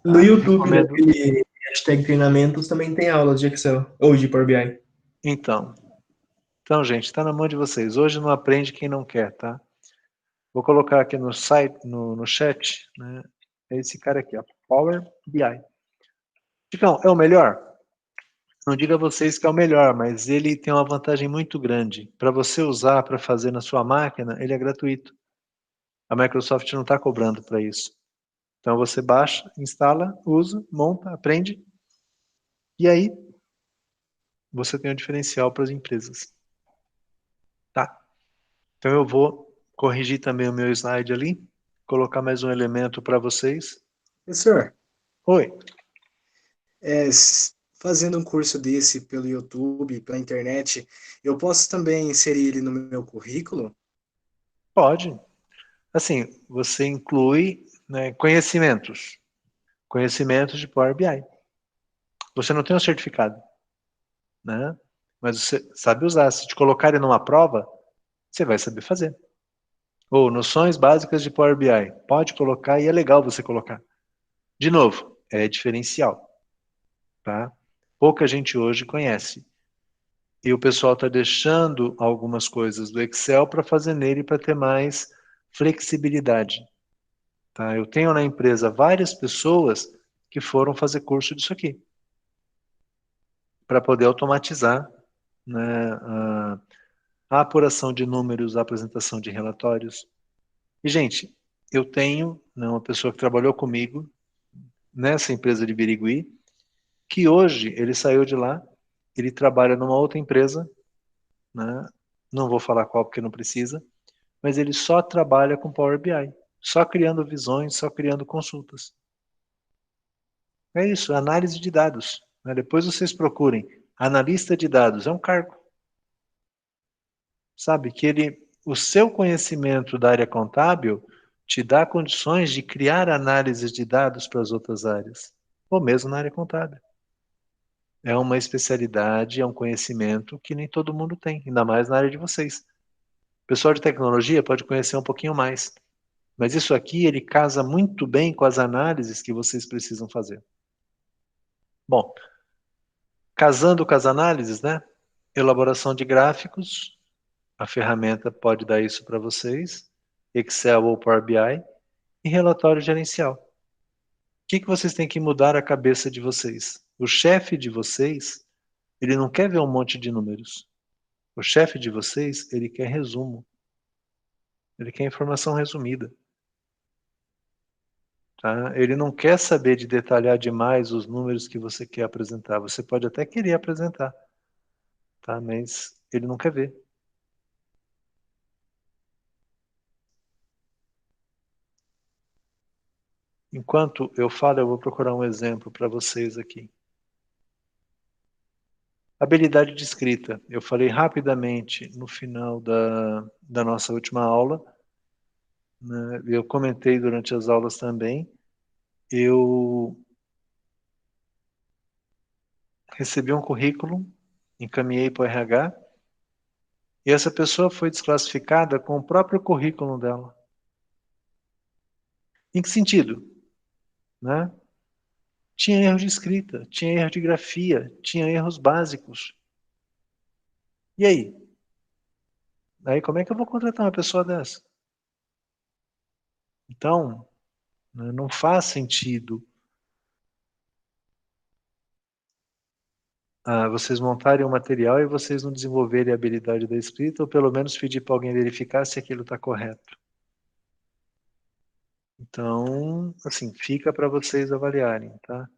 No Tá? YouTube, Recomendo. naquele hashtag treinamentos, também tem aulas de Excel, ou de Power BI. Então, gente, está na mão de vocês. Hoje não aprende quem não quer, tá? Vou colocar aqui no site, no chat, né? É esse cara aqui, ó, Power BI. Chicão, é o melhor? Não digo a vocês que é o melhor, mas ele tem uma vantagem muito grande. Para você usar, para fazer na sua máquina, ele é gratuito. A Microsoft não está cobrando para isso. Então você baixa, instala, usa, monta, aprende, e aí você tem um diferencial para as empresas. Tá? Então eu vou corrigir também o meu slide ali, colocar mais um elemento para vocês. Professor, Oi, fazendo um curso desse pelo YouTube, pela internet, eu posso também inserir ele no meu currículo? pode. Assim, você inclui, né, conhecimentos. Conhecimentos de Power BI. Você não tem um certificado, né? Mas você sabe usar. Se te colocarem numa prova, você vai saber fazer. Ou noções básicas de Power BI. Pode colocar e é legal você colocar. De novo, é diferencial, tá? Pouca gente hoje conhece. E o pessoal está deixando algumas coisas do Excel para fazer nele para ter mais flexibilidade, tá? Eu tenho na empresa várias pessoas que foram fazer curso disso aqui para poder automatizar, né, a apuração de números, a apresentação de relatórios. E, gente, eu tenho, né, uma pessoa que trabalhou comigo nessa empresa de Birigui, que hoje ele saiu de lá, ele trabalha numa outra empresa, né, não vou falar qual porque não precisa, mas ele só trabalha com Power BI, só criando visões, só criando consultas. É isso, análise de dados, né? Depois vocês procurem, analista de dados, é um cargo. Sabe, que o seu conhecimento da área contábil te dá condições de criar análises de dados para as outras áreas, ou mesmo na área contábil. É uma especialidade, é um conhecimento que nem todo mundo tem, ainda mais na área de vocês. O pessoal de tecnologia pode conhecer um pouquinho mais, mas isso aqui ele casa muito bem com as análises que vocês precisam fazer. Bom, casando com as análises, né? Elaboração de gráficos, a ferramenta pode dar isso para vocês, Excel ou Power BI, e relatório gerencial. O que vocês têm que mudar a cabeça de vocês? O chefe de vocês, ele não quer ver um monte de números. O chefe de vocês, ele quer resumo. Ele quer informação resumida. tá? Ele não quer saber de detalhar demais os números que você quer apresentar. Você pode até querer apresentar, tá? Mas ele não quer ver. Enquanto eu falo, eu vou procurar um exemplo para vocês aqui. Habilidade de escrita. Eu falei rapidamente no final da nossa última aula, né? Eu comentei durante as aulas também. Eu recebi um currículo, encaminhei para o RH, e essa pessoa foi desclassificada com o próprio currículo dela. Em que sentido? Né? Tinha erro de escrita, tinha erro de grafia, tinha erros básicos. E aí? Aí como é que eu vou contratar uma pessoa dessa? Então, né, não faz sentido vocês montarem um material e vocês não desenvolverem a habilidade da escrita, ou pelo menos pedir para alguém verificar se aquilo está correto. Então, assim, fica para vocês avaliarem, tá?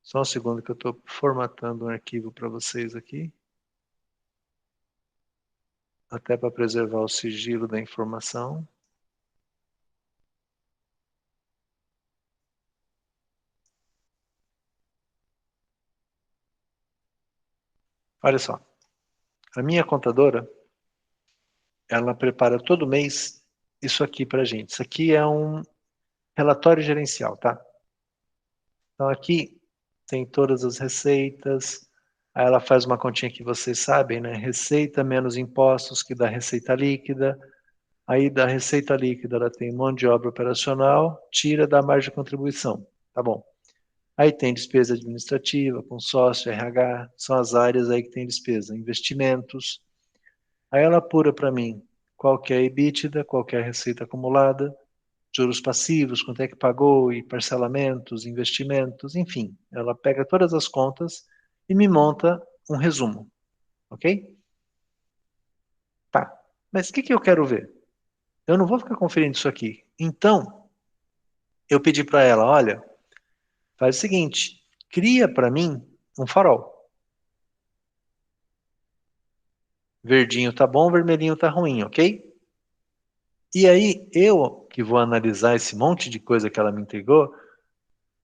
Só um segundo que eu estou formatando um arquivo para vocês aqui. Até para preservar o sigilo da informação. Olha só, a minha contadora, ela prepara todo mês isso aqui para a gente. Isso aqui é um relatório gerencial, tá? Então aqui tem todas as receitas, aí ela faz uma continha que vocês sabem, né? Receita menos impostos, que dá receita líquida. Aí da receita líquida ela tem mão de obra operacional, tira da margem de contribuição. Tá bom. Aí tem despesa administrativa, com sócio, RH, são as áreas aí que tem despesa. Investimentos. Aí ela apura para mim qual que é a EBITDA, qual que é a receita acumulada, juros passivos, quanto é que pagou, e parcelamentos, investimentos, enfim. Ela pega todas as contas e me monta um resumo, ok? Tá, mas o que eu quero ver? Eu não vou ficar conferindo isso aqui. Então, eu pedi para ela, olha, faz o seguinte, cria para mim um farol. Verdinho tá bom, vermelhinho tá ruim, ok? E aí, eu que vou analisar esse monte de coisa que ela me entregou,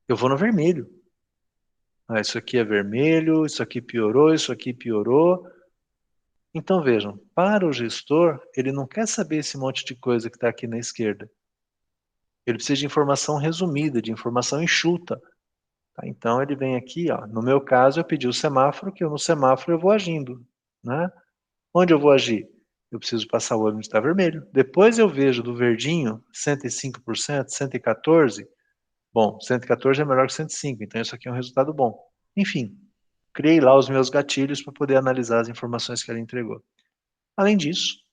eu vou no vermelho. Isso aqui é vermelho, isso aqui piorou, isso aqui piorou. Então vejam, para o gestor, ele não quer saber esse monte de coisa que está aqui na esquerda. Ele precisa de informação resumida, de informação enxuta. Tá? Então ele vem aqui, ó, no meu caso eu pedi o semáforo, que no semáforo eu vou agindo. Né? Onde eu vou agir? Eu preciso passar o olho onde está vermelho. Depois eu vejo do verdinho, 105%, 114%. Bom, 114 é melhor que 105, então isso aqui é um resultado bom. Enfim, criei lá os meus gatilhos para poder analisar as informações que ela entregou. Além disso,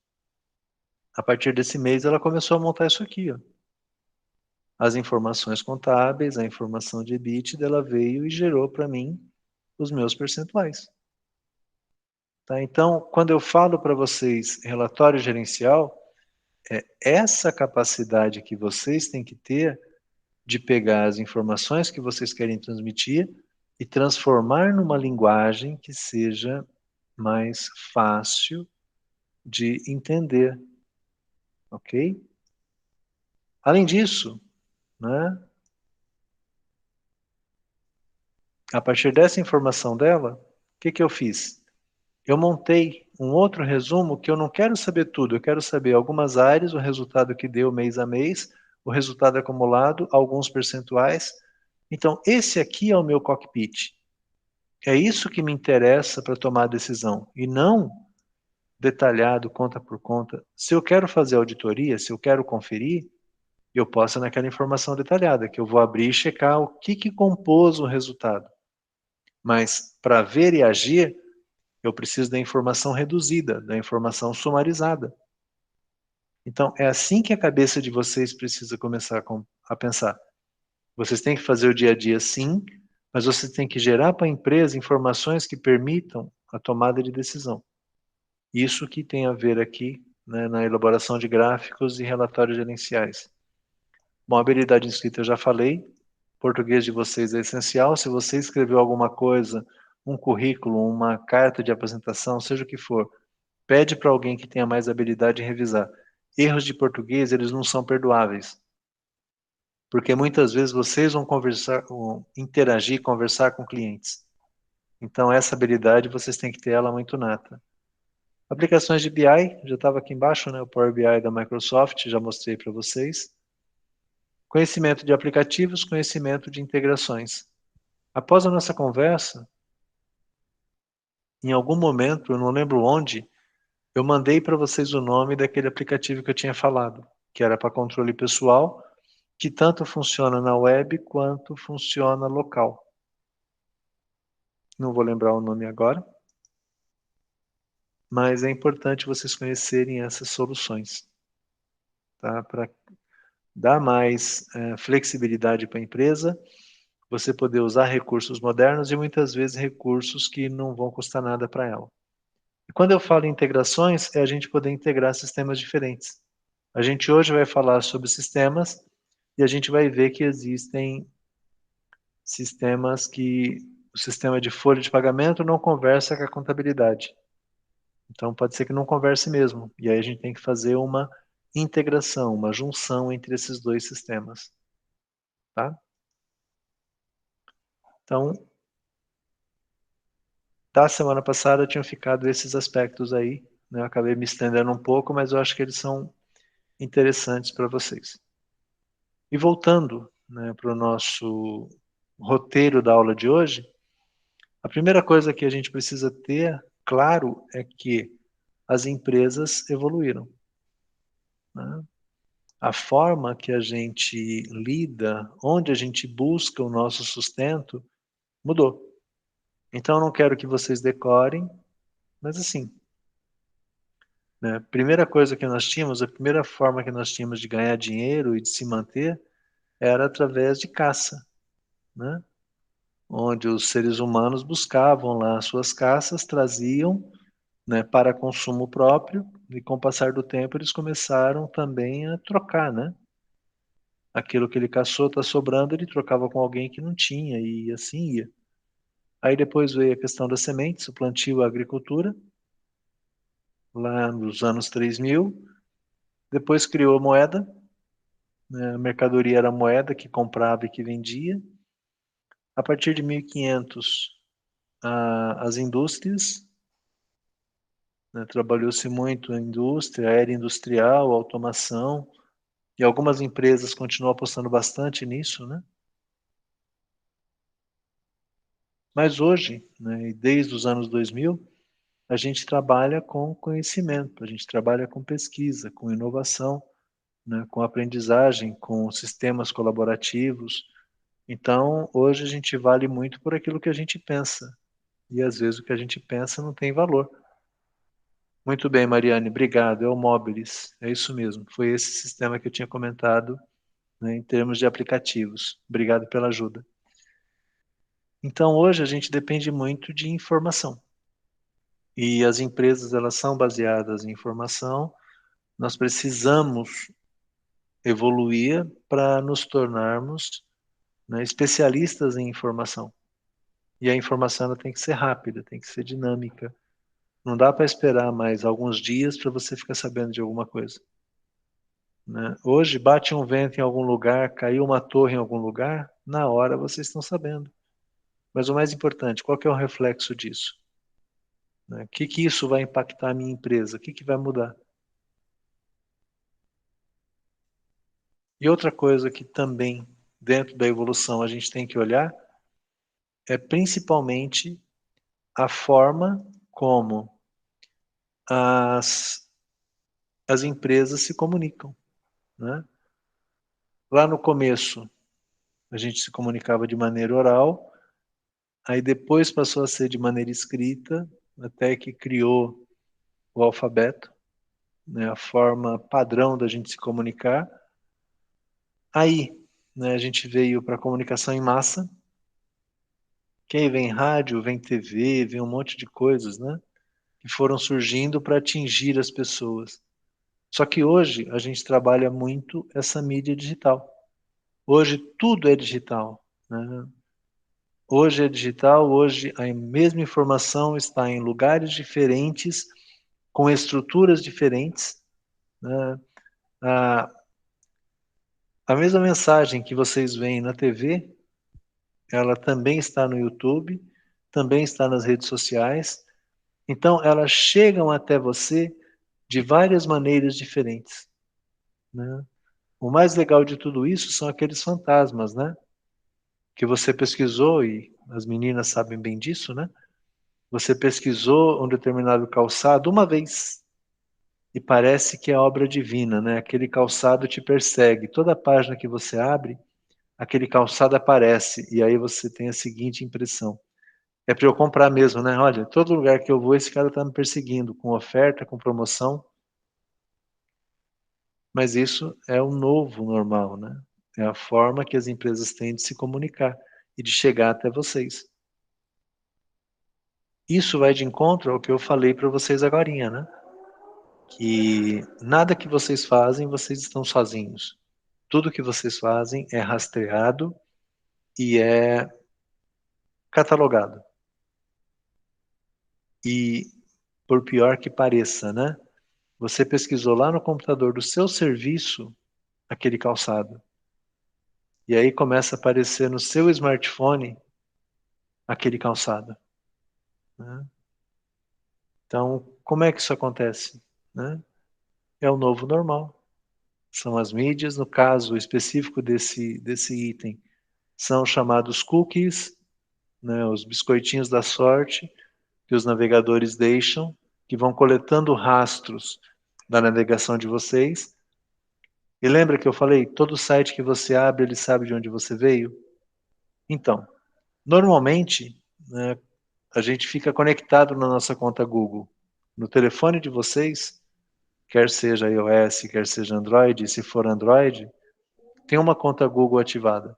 a partir desse mês ela começou a montar isso aqui. Ó. As informações contábeis, a informação de EBITDA, ela veio e gerou para mim os meus percentuais. Tá? Então, quando eu falo para vocês relatório gerencial, é essa capacidade que vocês têm que ter de pegar as informações que vocês querem transmitir e transformar numa linguagem que seja mais fácil de entender, ok? Além disso, né, a partir dessa informação dela, o que eu fiz? Eu montei um outro resumo que eu não quero saber tudo, eu quero saber algumas áreas, o resultado que deu mês a mês, o resultado acumulado, alguns percentuais. Então, esse aqui é o meu cockpit. É isso que me interessa para tomar a decisão, e não detalhado, conta por conta. Se eu quero fazer auditoria, se eu quero conferir, eu posso naquela informação detalhada, que eu vou abrir e checar o que compôs o resultado. Mas para ver e agir, eu preciso da informação reduzida, da informação sumarizada. Então, é assim que a cabeça de vocês precisa começar a pensar. Vocês têm que fazer o dia a dia sim, Mas você tem que gerar para a empresa informações que permitam a tomada de decisão. Isso que tem a ver aqui, né, na elaboração de gráficos e relatórios gerenciais. Bom, habilidade de escrita eu já falei, português de vocês é essencial. Se você escreveu alguma coisa, um currículo, uma carta de apresentação, seja o que for, pede para alguém que tenha mais habilidade em revisar. Erros de português, eles não são perdoáveis. Porque muitas vezes vocês vão conversar, vão interagir, conversar com clientes. Então essa habilidade vocês têm que ter ela muito nata. Aplicações de BI, já estava aqui embaixo, né? O Power BI da Microsoft, já mostrei para vocês. Conhecimento de aplicativos, conhecimento de integrações. Após a nossa conversa, em algum momento, eu não lembro onde, eu mandei para vocês o nome daquele aplicativo que eu tinha falado, que era para controle pessoal, que tanto funciona na web quanto funciona local. Não vou lembrar o nome agora, mas é importante vocês conhecerem essas soluções, tá? Para dar mais flexibilidade para a empresa, você poder usar recursos modernos e muitas vezes recursos que não vão custar nada para ela. E quando eu falo em integrações, é a gente poder integrar sistemas diferentes. A gente hoje vai falar sobre sistemas e a gente vai ver que existem sistemas que o sistema de folha de pagamento não conversa com a contabilidade. Então pode ser que não converse mesmo. E aí a gente tem que fazer uma integração, uma junção entre esses dois sistemas. Tá? Então, da semana passada tinham ficado esses aspectos aí, né? Eu acabei me estendendo um pouco, mas eu acho que eles são interessantes para vocês. E voltando, né, para o nosso roteiro da aula de hoje, a primeira coisa que a gente precisa ter claro é que as empresas evoluíram, né? A forma que a gente lida, onde a gente busca o nosso sustento, mudou. Então eu não quero que vocês decorem, mas assim, né, primeira coisa que nós tínhamos, a primeira forma que nós tínhamos de ganhar dinheiro e de se manter era através de caça, né? Onde os seres humanos buscavam lá as suas caças, traziam, né, para consumo próprio, e com o passar do tempo eles começaram também a trocar, né? Aquilo que ele caçou está sobrando, ele trocava com alguém que não tinha, e assim ia. Aí depois veio a questão das sementes, o plantio e a agricultura, lá nos anos 3000. Depois criou a moeda, né? A mercadoria era a moeda que comprava e que vendia. A partir de 1500, as indústrias, né? Trabalhou-se muito em indústria, era industrial, automação, e algumas empresas continuam apostando bastante nisso, né? Mas hoje, né, desde os anos 2000, a gente trabalha com conhecimento, a gente trabalha com pesquisa, com inovação, né, com aprendizagem, com sistemas colaborativos. Então, hoje a gente vale muito por aquilo que a gente pensa. E às vezes o que a gente pensa não tem valor. Muito bem, Mariane, obrigado. É o Mobilis, é isso mesmo. Foi esse sistema que eu tinha comentado, né, em termos de aplicativos. Obrigado pela ajuda. Então, hoje a gente depende muito de informação. E as empresas, elas são baseadas em informação. Nós precisamos evoluir para nos tornarmos, né, especialistas em informação. E a informação ela tem que ser rápida, tem que ser dinâmica. Não dá para esperar mais alguns dias para você ficar sabendo de alguma coisa, né? Hoje bate um vento em algum lugar, caiu uma torre em algum lugar, na hora vocês estão sabendo. Mas o mais importante, qual que é o reflexo disso? Né? O que isso vai impactar a minha empresa? O que vai mudar? E outra coisa que também, dentro da evolução, a gente tem que olhar é principalmente a forma como as, as empresas se comunicam, né? Lá no começo, a gente se comunicava de maneira oral, aí depois passou a ser de maneira escrita, até que criou o alfabeto, né, a forma padrão da gente se comunicar. Aí, né, a gente veio para a comunicação em massa, Que aí vem rádio, vem TV, vem um monte de coisas, né? Que foram surgindo para atingir as pessoas. Só que hoje a gente trabalha muito essa mídia digital. Hoje tudo é digital, né? Hoje é digital, hoje a mesma informação está em lugares diferentes, com estruturas diferentes, né? A, a mesma mensagem que vocês veem na TV, ela também está no YouTube, também está nas redes sociais. Então, elas chegam até você de várias maneiras diferentes, né? O mais legal de tudo isso são aqueles fantasmas, né? Que você pesquisou, e as meninas sabem bem disso, né? Você pesquisou um determinado calçado uma vez e parece que é obra divina, né? Aquele calçado te persegue. Toda página que você abre, aquele calçado aparece e aí você tem a seguinte impressão: é para eu comprar mesmo, né? Olha, todo lugar que eu vou, esse cara está me perseguindo, com oferta, com promoção. Mas isso é o novo normal, né? É a forma que as empresas têm de se comunicar e de chegar até vocês. Isso vai de encontro ao que eu falei para vocês agorinha, né? Que nada que vocês fazem, vocês estão sozinhos. Tudo que vocês fazem é rastreado e é catalogado. E, por pior que pareça, né? Você pesquisou lá no computador do seu serviço aquele calçado. E aí começa a aparecer no seu smartphone aquele calçado, né? Então, como é que isso acontece, né? É o novo normal. São as mídias, no caso específico desse item, são chamados cookies, né, os biscoitinhos da sorte que os navegadores deixam, que vão coletando rastros da navegação de vocês. E lembra que eu falei, todo site que você abre, ele sabe de onde você veio? Então, normalmente, né, a gente fica conectado na nossa conta Google. No telefone de vocês, quer seja iOS, quer seja Android, se for Android, tem uma conta Google ativada.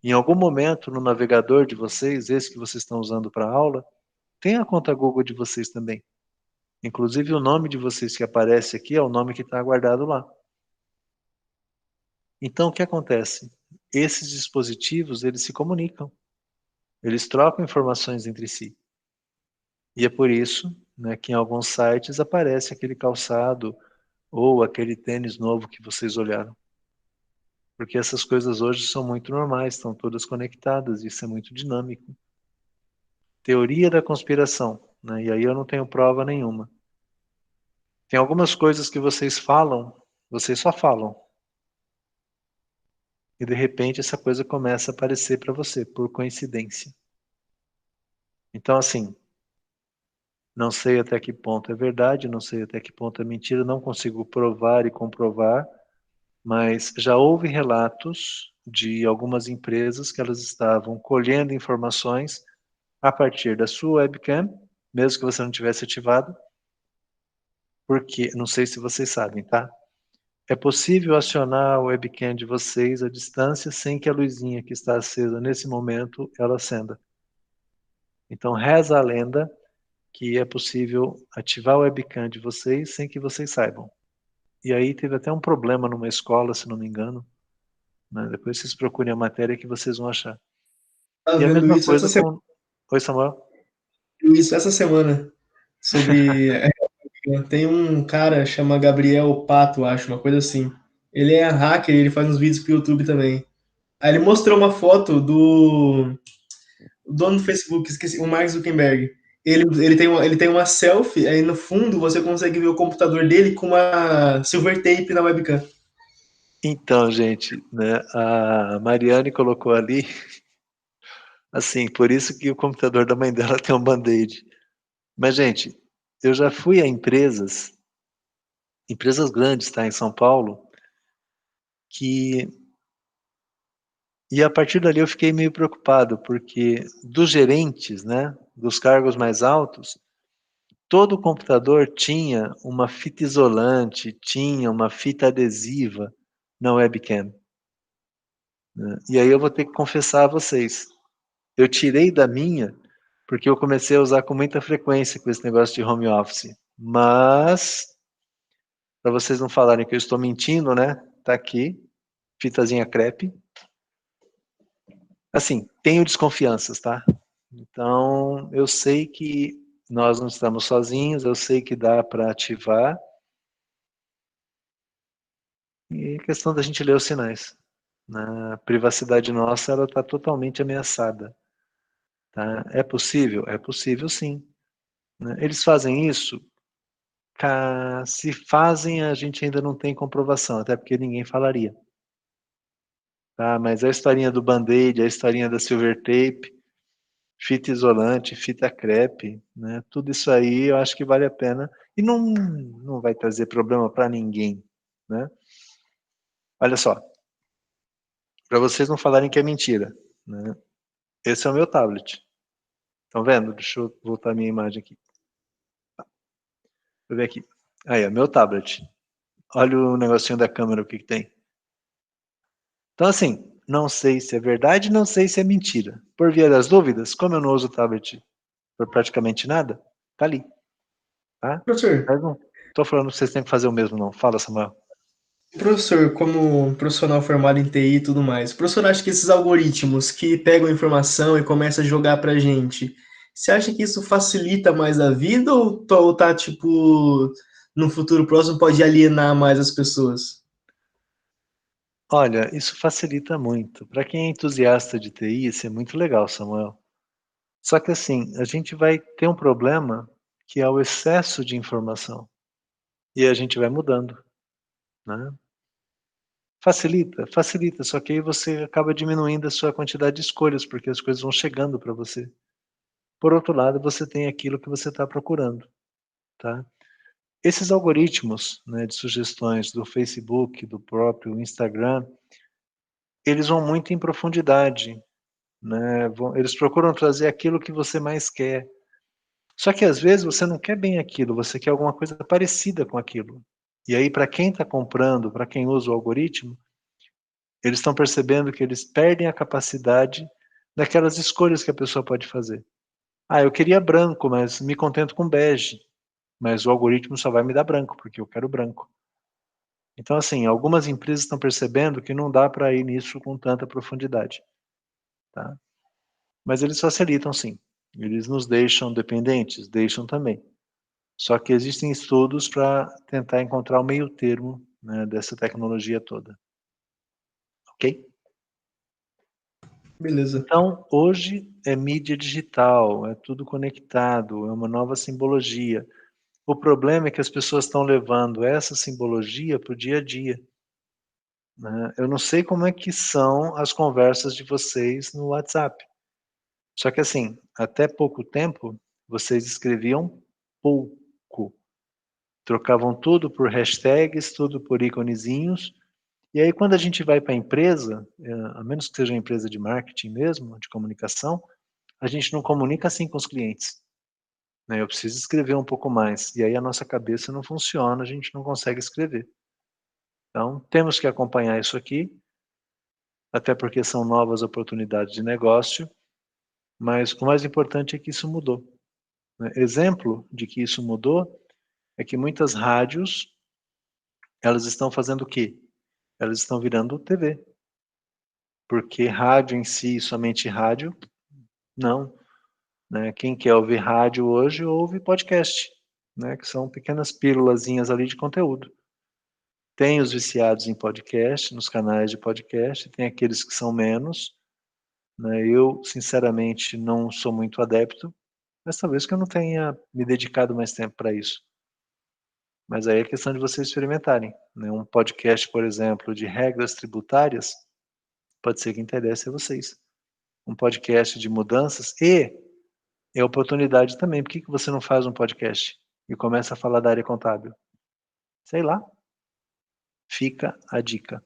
Em algum momento no navegador de vocês, esse que vocês estão usando para aula, tem a conta Google de vocês também. Inclusive o nome de vocês que aparece aqui é o nome que está guardado lá. Então o que acontece? Esses dispositivos, eles se comunicam. Eles trocam informações entre si. E é por isso, né, que em alguns sites aparece aquele calçado ou aquele tênis novo que vocês olharam. Porque essas coisas hoje são muito normais, estão todas conectadas, isso é muito dinâmico. Teoria da conspiração, né? E aí eu não tenho prova nenhuma. Tem algumas coisas que vocês falam, vocês só falam. E de repente essa coisa começa a aparecer para você, por coincidência. Então assim, não sei até que ponto é verdade, não sei até que ponto é mentira, não consigo provar e comprovar, mas já houve relatos de algumas empresas que elas estavam colhendo informações a partir da sua webcam, mesmo que você não tivesse ativado, porque, não sei se vocês sabem, tá? É possível acionar a webcam de vocês à distância sem que a luzinha que está acesa nesse momento, ela acenda. Então reza a lenda que é possível ativar a webcam de vocês sem que vocês saibam. E aí teve até um problema numa escola, se não me engano, né? Depois vocês procurem a matéria que vocês vão achar. Tá E a vendo mesma isso essa coisa semana? com... Oi, Samuel? Isso essa semana sobre tem um cara chama Gabriel Pato, acho, uma coisa assim. Ele é hacker, ele faz uns vídeos pro YouTube também. Aí ele mostrou uma foto do dono do Facebook, esqueci, o Mark Zuckerberg. Ele tem uma selfie, aí no fundo você consegue ver o computador dele com uma silver tape na webcam. Então, gente, né, a Mariane colocou ali, assim, por isso que o computador da mãe dela tem um band-aid. Mas, gente, eu já fui a empresas grandes, tá, em São Paulo, que... E a partir dali eu fiquei meio preocupado, porque dos gerentes, né, dos cargos mais altos, todo computador tinha uma fita isolante, tinha uma fita adesiva na webcam, né? E aí eu vou ter que confessar a vocês, Eu tirei da minha porque eu comecei a usar com muita frequência com esse negócio de home office. Mas, para vocês não falarem que eu estou mentindo, né? Tá aqui, fitazinha crepe. Assim, tenho desconfianças, tá? Então, eu sei que nós não estamos sozinhos, eu sei que dá para ativar. E é questão da gente ler os sinais. A privacidade nossa, ela está totalmente ameaçada. Tá? É possível? É possível, sim. Né? Eles fazem isso? Se fazem, a gente ainda não tem comprovação, até porque ninguém falaria. Tá? Mas a historinha do Band-Aid, a historinha da Silver Tape, fita isolante, fita crepe, né? Tudo isso aí eu acho que vale a pena e não vai trazer problema para ninguém. Né? Olha só, para vocês não falarem que é mentira. Né? Esse é o meu tablet. Estão vendo? Deixa eu voltar a minha imagem aqui. Deixa eu ver aqui. Aí, é meu tablet. Olha o negocinho da câmera, o que tem. Então, assim, não sei se é verdade, não sei se é mentira. Por via das dúvidas, como eu não uso o tablet por praticamente nada, tá ali. Tá? Professor, Mas não tô falando que vocês têm que fazer o mesmo, não. Fala, Samuel. professor, como profissional formado em TI e tudo mais, o professor acha que esses algoritmos que pegam informação e começam a jogar pra gente, você acha que isso facilita mais a vida ou tá, tipo, no futuro próximo pode alienar mais as pessoas? Olha, isso facilita muito. Para quem é entusiasta de TI, isso é muito legal, Samuel. Só que assim, a gente vai ter um problema que é o excesso de informação. E a gente vai mudando, né? Facilita, facilita, só que aí você acaba diminuindo a sua quantidade de escolhas, porque as coisas vão chegando para você. Por outro lado, você tem aquilo que você está procurando, tá? Esses algoritmos, né, de sugestões do Facebook, do próprio Instagram, eles vão muito em profundidade, né? Eles procuram trazer aquilo que você mais quer. Só que às vezes você não quer bem aquilo, você quer alguma coisa parecida com aquilo. E aí, para quem está comprando, para quem usa o algoritmo, eles estão percebendo que eles perdem a capacidade daquelas escolhas que a pessoa pode fazer. Ah, eu queria branco, mas me contento com bege. Mas o algoritmo só vai me dar branco, porque eu quero branco. Então, assim, algumas empresas estão percebendo que não dá para ir nisso com tanta profundidade. Tá? Mas eles facilitam, sim. Eles nos deixam dependentes? Deixam também. Só que existem estudos para tentar encontrar o meio termo, né, dessa tecnologia toda. Ok? Beleza. Então, hoje é mídia digital, é tudo conectado, é uma nova simbologia. O problema é que as pessoas estão levando essa simbologia para o dia a dia. Né? Eu não sei como é que são as conversas de vocês no WhatsApp. Só que assim, até pouco tempo, vocês escreviam pouco. Trocavam tudo por hashtags, tudo por íconezinhos. E aí, quando a gente vai para a empresa, a menos que seja uma empresa de marketing mesmo, de comunicação, a gente não comunica assim com os clientes. Né? Eu preciso escrever um pouco mais. E aí a nossa cabeça não funciona, a gente não consegue escrever. Então, temos que acompanhar isso aqui, até porque são novas oportunidades de negócio, mas o mais importante é que isso mudou. Né? Exemplo de que isso mudou é que muitas rádios, elas estão fazendo o quê? Elas estão virando TV. Porque rádio em si, somente rádio, não. Né? Quem quer ouvir rádio hoje, ouve podcast, né? Que são pequenas pílulazinhas ali de conteúdo. Tem os viciados em podcast, nos canais de podcast, tem aqueles que são menos. Né? Eu, sinceramente, não sou muito adepto, mas talvez que eu não tenha me dedicado mais tempo para isso. Mas aí é questão de vocês experimentarem. Né? Um podcast, por exemplo, de regras tributárias, pode ser que interesse a vocês. Um podcast de mudanças e é oportunidade também. Por que você não faz um podcast e começa a falar da área contábil? Sei lá. Fica a dica.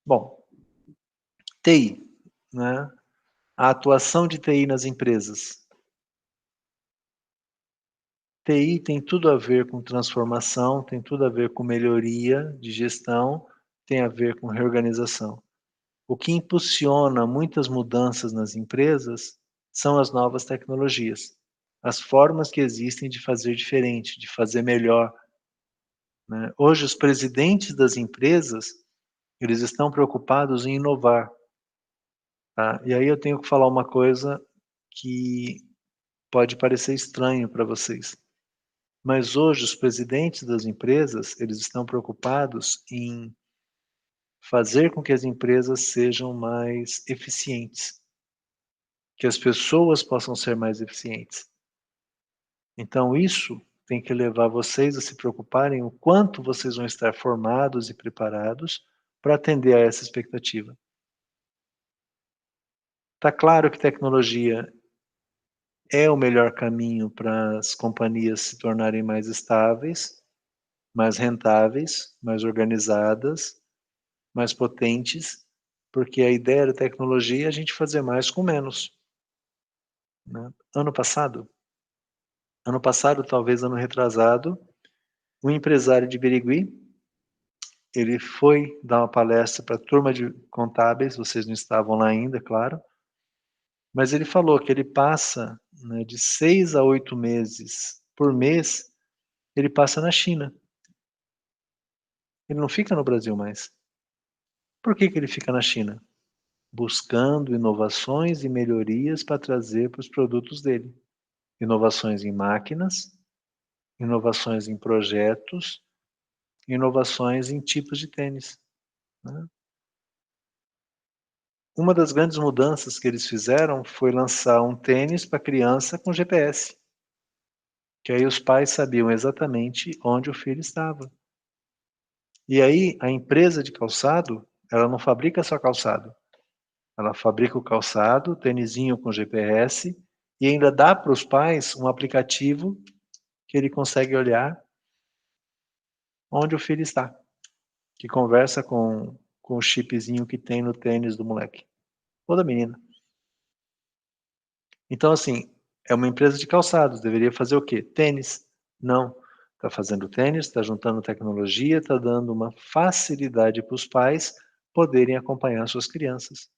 Bom, TI, né? A atuação de TI nas empresas. TI tem tudo a ver com transformação, tem tudo a ver com melhoria de gestão, tem a ver com reorganização. o que impulsiona muitas mudanças nas empresas são as novas tecnologias, as formas que existem de fazer diferente, de fazer melhor, né? Hoje, os presidentes das empresas, eles estão preocupados em inovar, tá? E aí eu tenho que falar uma coisa que pode parecer estranho para vocês. Mas hoje os presidentes das empresas, eles estão preocupados em fazer com que as empresas sejam mais eficientes, que as pessoas possam ser mais eficientes. Então isso tem que levar vocês a se preocuparem o quanto vocês vão estar formados e preparados para atender a essa expectativa. Tá claro que tecnologia é o melhor caminho para as companhias se tornarem mais estáveis, mais rentáveis, mais organizadas, mais potentes, porque a ideia da tecnologia é a gente fazer mais com menos, né? Ano passado, talvez ano retrasado, um empresário de Birigui, ele foi dar uma palestra para a turma de contábeis, vocês não estavam lá ainda, claro, mas ele falou que ele passa, né, de 6 a 8 meses por mês, ele passa na China. Ele não fica no Brasil mais. Por que ele fica na China? Buscando inovações e melhorias para trazer para os produtos dele. Inovações em máquinas, inovações em projetos, inovações em tipos de tênis, né? Uma das grandes mudanças que eles fizeram foi lançar um tênis para criança com GPS, que aí os pais sabiam exatamente onde o filho estava. E aí a empresa de calçado, ela não fabrica só calçado. Ela fabrica o calçado, o tênisinho com GPS, e ainda dá para os pais um aplicativo que ele consegue olhar onde o filho está, que conversa com o chipzinho que tem no tênis do moleque ou da menina. Então, assim, é uma empresa de calçados, deveria fazer o quê? Tênis. Não. Está fazendo tênis, está juntando tecnologia, está dando uma facilidade para os pais poderem acompanhar suas crianças.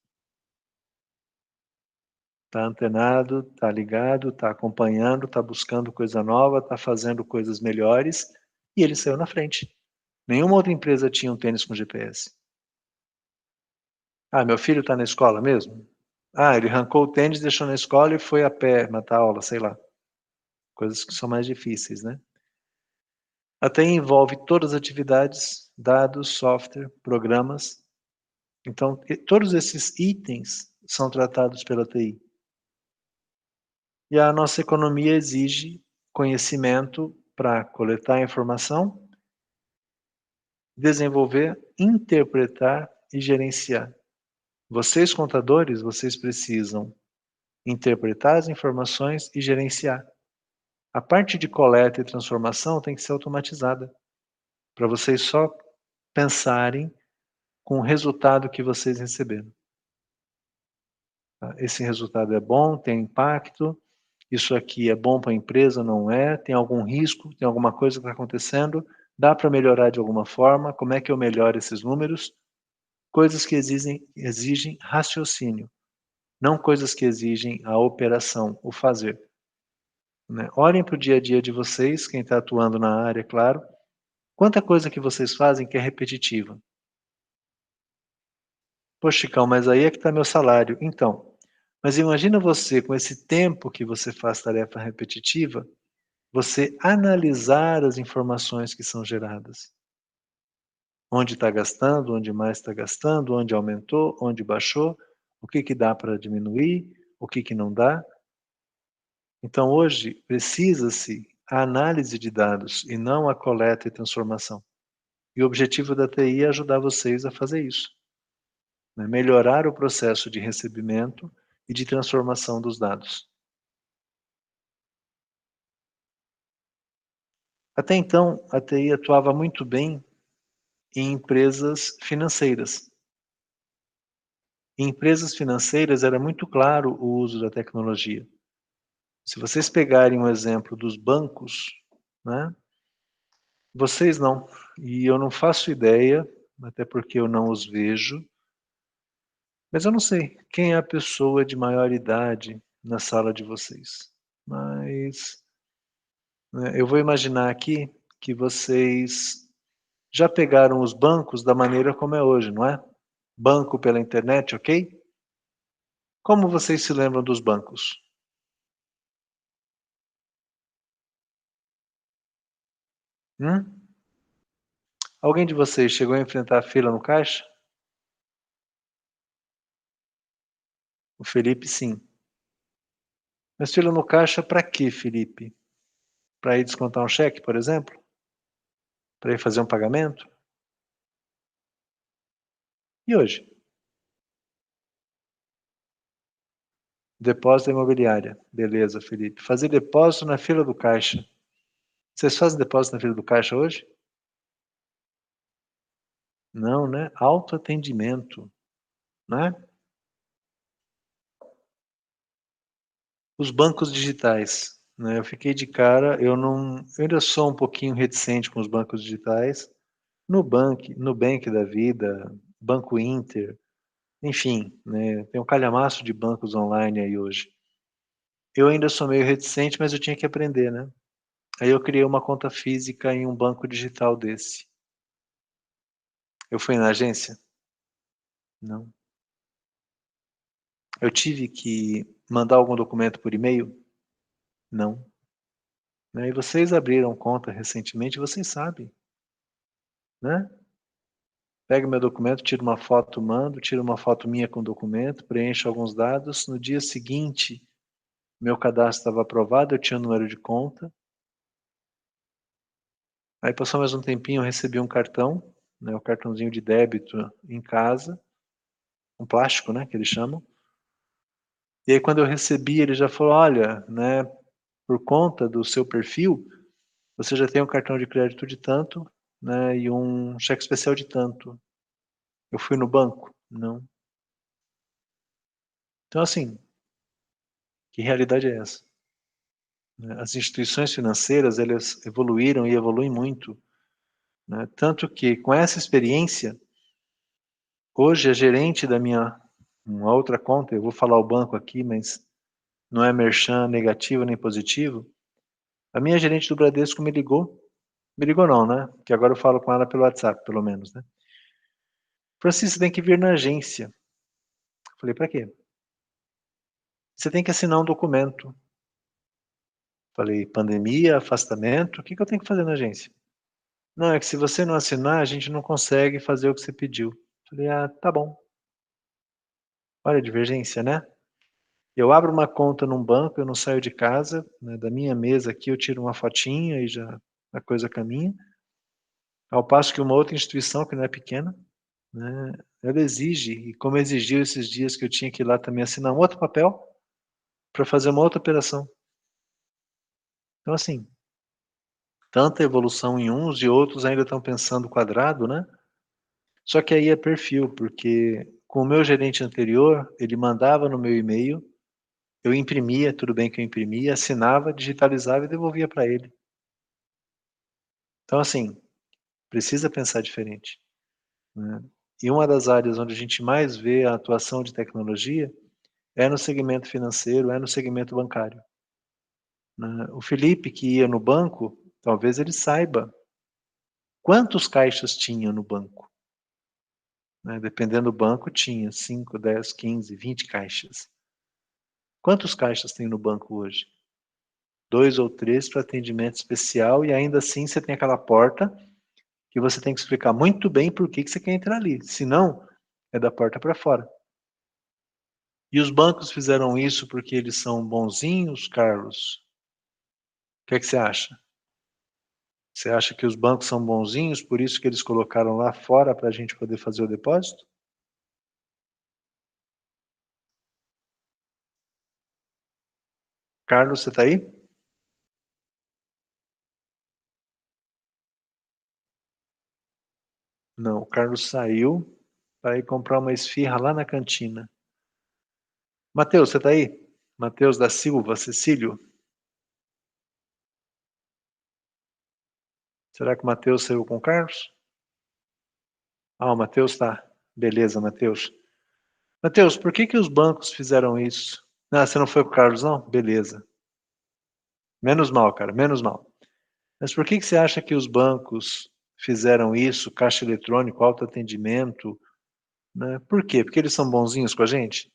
Está antenado, está ligado, está acompanhando, está buscando coisa nova, está fazendo coisas melhores, e ele saiu na frente. Nenhuma outra empresa tinha um tênis com GPS. Ah, meu filho está na escola mesmo? Ah, ele arrancou o tênis, deixou na escola e foi a pé matar a aula, sei lá. Coisas que são mais difíceis, né? A TI envolve todas as atividades, dados, software, programas. Então, todos esses itens são tratados pela TI. E a nossa economia exige conhecimento para coletar informação, desenvolver, interpretar e gerenciar. Vocês, contadores, vocês precisam interpretar as informações e gerenciar. A parte de coleta e transformação tem que ser automatizada, para vocês só pensarem com o resultado que vocês receberam. Esse resultado é bom, tem impacto, isso aqui é bom para a empresa, não é, tem algum risco, tem alguma coisa que está acontecendo, dá para melhorar de alguma forma, como é que eu melhoro esses números? Coisas que exigem raciocínio, não coisas que exigem a operação, o fazer, né? Olhem para o dia a dia de vocês, quem está atuando na área, claro, quanta coisa que vocês fazem que é repetitiva. Poxa, Chicão, mas aí é que está meu salário. Então, mas imagina você, com esse tempo que você faz tarefa repetitiva, você analisar as informações que são geradas. Onde está gastando, onde mais está gastando, onde aumentou, onde baixou, o que dá para diminuir, o que não dá. Então hoje precisa-se a análise de dados e não a coleta e transformação. E o objetivo da TI é ajudar vocês a fazer isso, né? Melhorar o processo de recebimento e de transformação dos dados. Até então, a TI atuava muito bem em empresas financeiras. Em empresas financeiras era muito claro o uso da tecnologia. Se vocês pegarem um exemplo dos bancos, né, vocês não, e eu não faço ideia, até porque eu não os vejo, Mas eu não sei quem é a pessoa de maior idade na sala de vocês. Mas né, eu vou imaginar aqui que vocês já pegaram os bancos da maneira como é hoje, não é? Banco pela internet, ok? Como vocês se lembram dos bancos? Hum? Alguém de vocês chegou a enfrentar fila no caixa? O Felipe, sim. Mas fila no caixa para quê, Felipe? Para ir descontar um cheque, por exemplo? Para ir fazer um pagamento? E hoje? Depósito da imobiliária. Beleza, Felipe. Fazer depósito na fila do caixa. Vocês fazem depósito na fila do caixa hoje? Não, né? Autoatendimento, né? Os bancos digitais, né? Eu fiquei de cara, eu ainda sou um pouquinho reticente com os bancos digitais. Nubank da vida, Banco Inter, enfim, né? Tem um calhamaço de bancos online aí hoje. Eu ainda sou meio reticente, mas eu tinha que aprender, né? Aí eu criei uma conta física em um banco digital desse. Eu fui na agência? Não. Eu tive que mandar algum documento por e-mail? Não. Né? E vocês abriram conta recentemente, vocês sabem, né? Pego meu documento, tiro uma foto, mando, tiro uma foto minha com o documento, preencho alguns dados. No dia seguinte, meu cadastro estava aprovado, eu tinha o número de conta. Aí passou mais um tempinho, eu recebi um cartão, né, o cartãozinho de débito em casa, um plástico, né, que eles chamam. E aí quando eu recebi, ele já falou, olha, né, por conta do seu perfil, você já tem um cartão de crédito de tanto, né, e um cheque especial de tanto. Eu fui no banco? Não. Então assim, que realidade é essa? As instituições financeiras, elas evoluíram e evoluem muito, né? Tanto que, com essa experiência, hoje a gerente da minha uma outra conta, eu vou falar o banco aqui, mas não é merchan negativo nem positivo, a minha gerente do Bradesco me ligou não, né? Que agora eu falo com ela pelo WhatsApp, pelo menos, né? Francisco, você tem que vir na agência. Falei, para quê? Você tem que assinar um documento. Falei, pandemia, afastamento, o que eu tenho que fazer na agência? Não, é que se você não assinar, a gente não consegue fazer o que você pediu. Falei, ah, tá bom. Olha a divergência, né? Eu abro uma conta num banco, eu não saio de casa, né, da minha mesa aqui eu tiro uma fotinha e já a coisa caminha. Ao passo que uma outra instituição, que não é pequena, né, ela exige, e como exigiu esses dias que eu tinha que ir lá também assinar um outro papel para fazer uma outra operação. Então, assim, tanta evolução em uns e outros ainda estão pensando quadrado, né? Só que aí é perfil, porque com o meu gerente anterior, ele mandava no meu e-mail, eu imprimia, tudo bem que eu imprimia, assinava, digitalizava e devolvia para ele. Então, assim, precisa pensar diferente, né? E uma das áreas onde a gente mais vê a atuação de tecnologia é no segmento financeiro, é no segmento bancário, né? O Felipe, que ia no banco, talvez ele saiba quantos caixas tinha no banco, né? Dependendo do banco, tinha 5, 10, 15, 20 caixas. Quantos caixas tem no banco hoje? 2 ou 3 para atendimento especial e ainda assim você tem aquela porta que você tem que explicar muito bem por que você quer entrar ali. Senão, é da porta para fora. E os bancos fizeram isso porque eles são bonzinhos, Carlos? O que é que você acha? Você acha que os bancos são bonzinhos, por isso que eles colocaram lá fora para a gente poder fazer o depósito? Carlos, você está aí? Não, o Carlos saiu para ir comprar uma esfirra lá na cantina. Matheus, você está aí? Matheus da Silva, Cecílio? Será que o Matheus saiu com o Carlos? Ah, o Matheus está. Beleza, Matheus. Matheus, por que os bancos fizeram isso? Ah, você não foi com o Carlos, não? Beleza. Menos mal, cara, menos mal. Mas por que você acha que os bancos fizeram isso, caixa eletrônico, autoatendimento, né? Por quê? Porque eles são bonzinhos com a gente?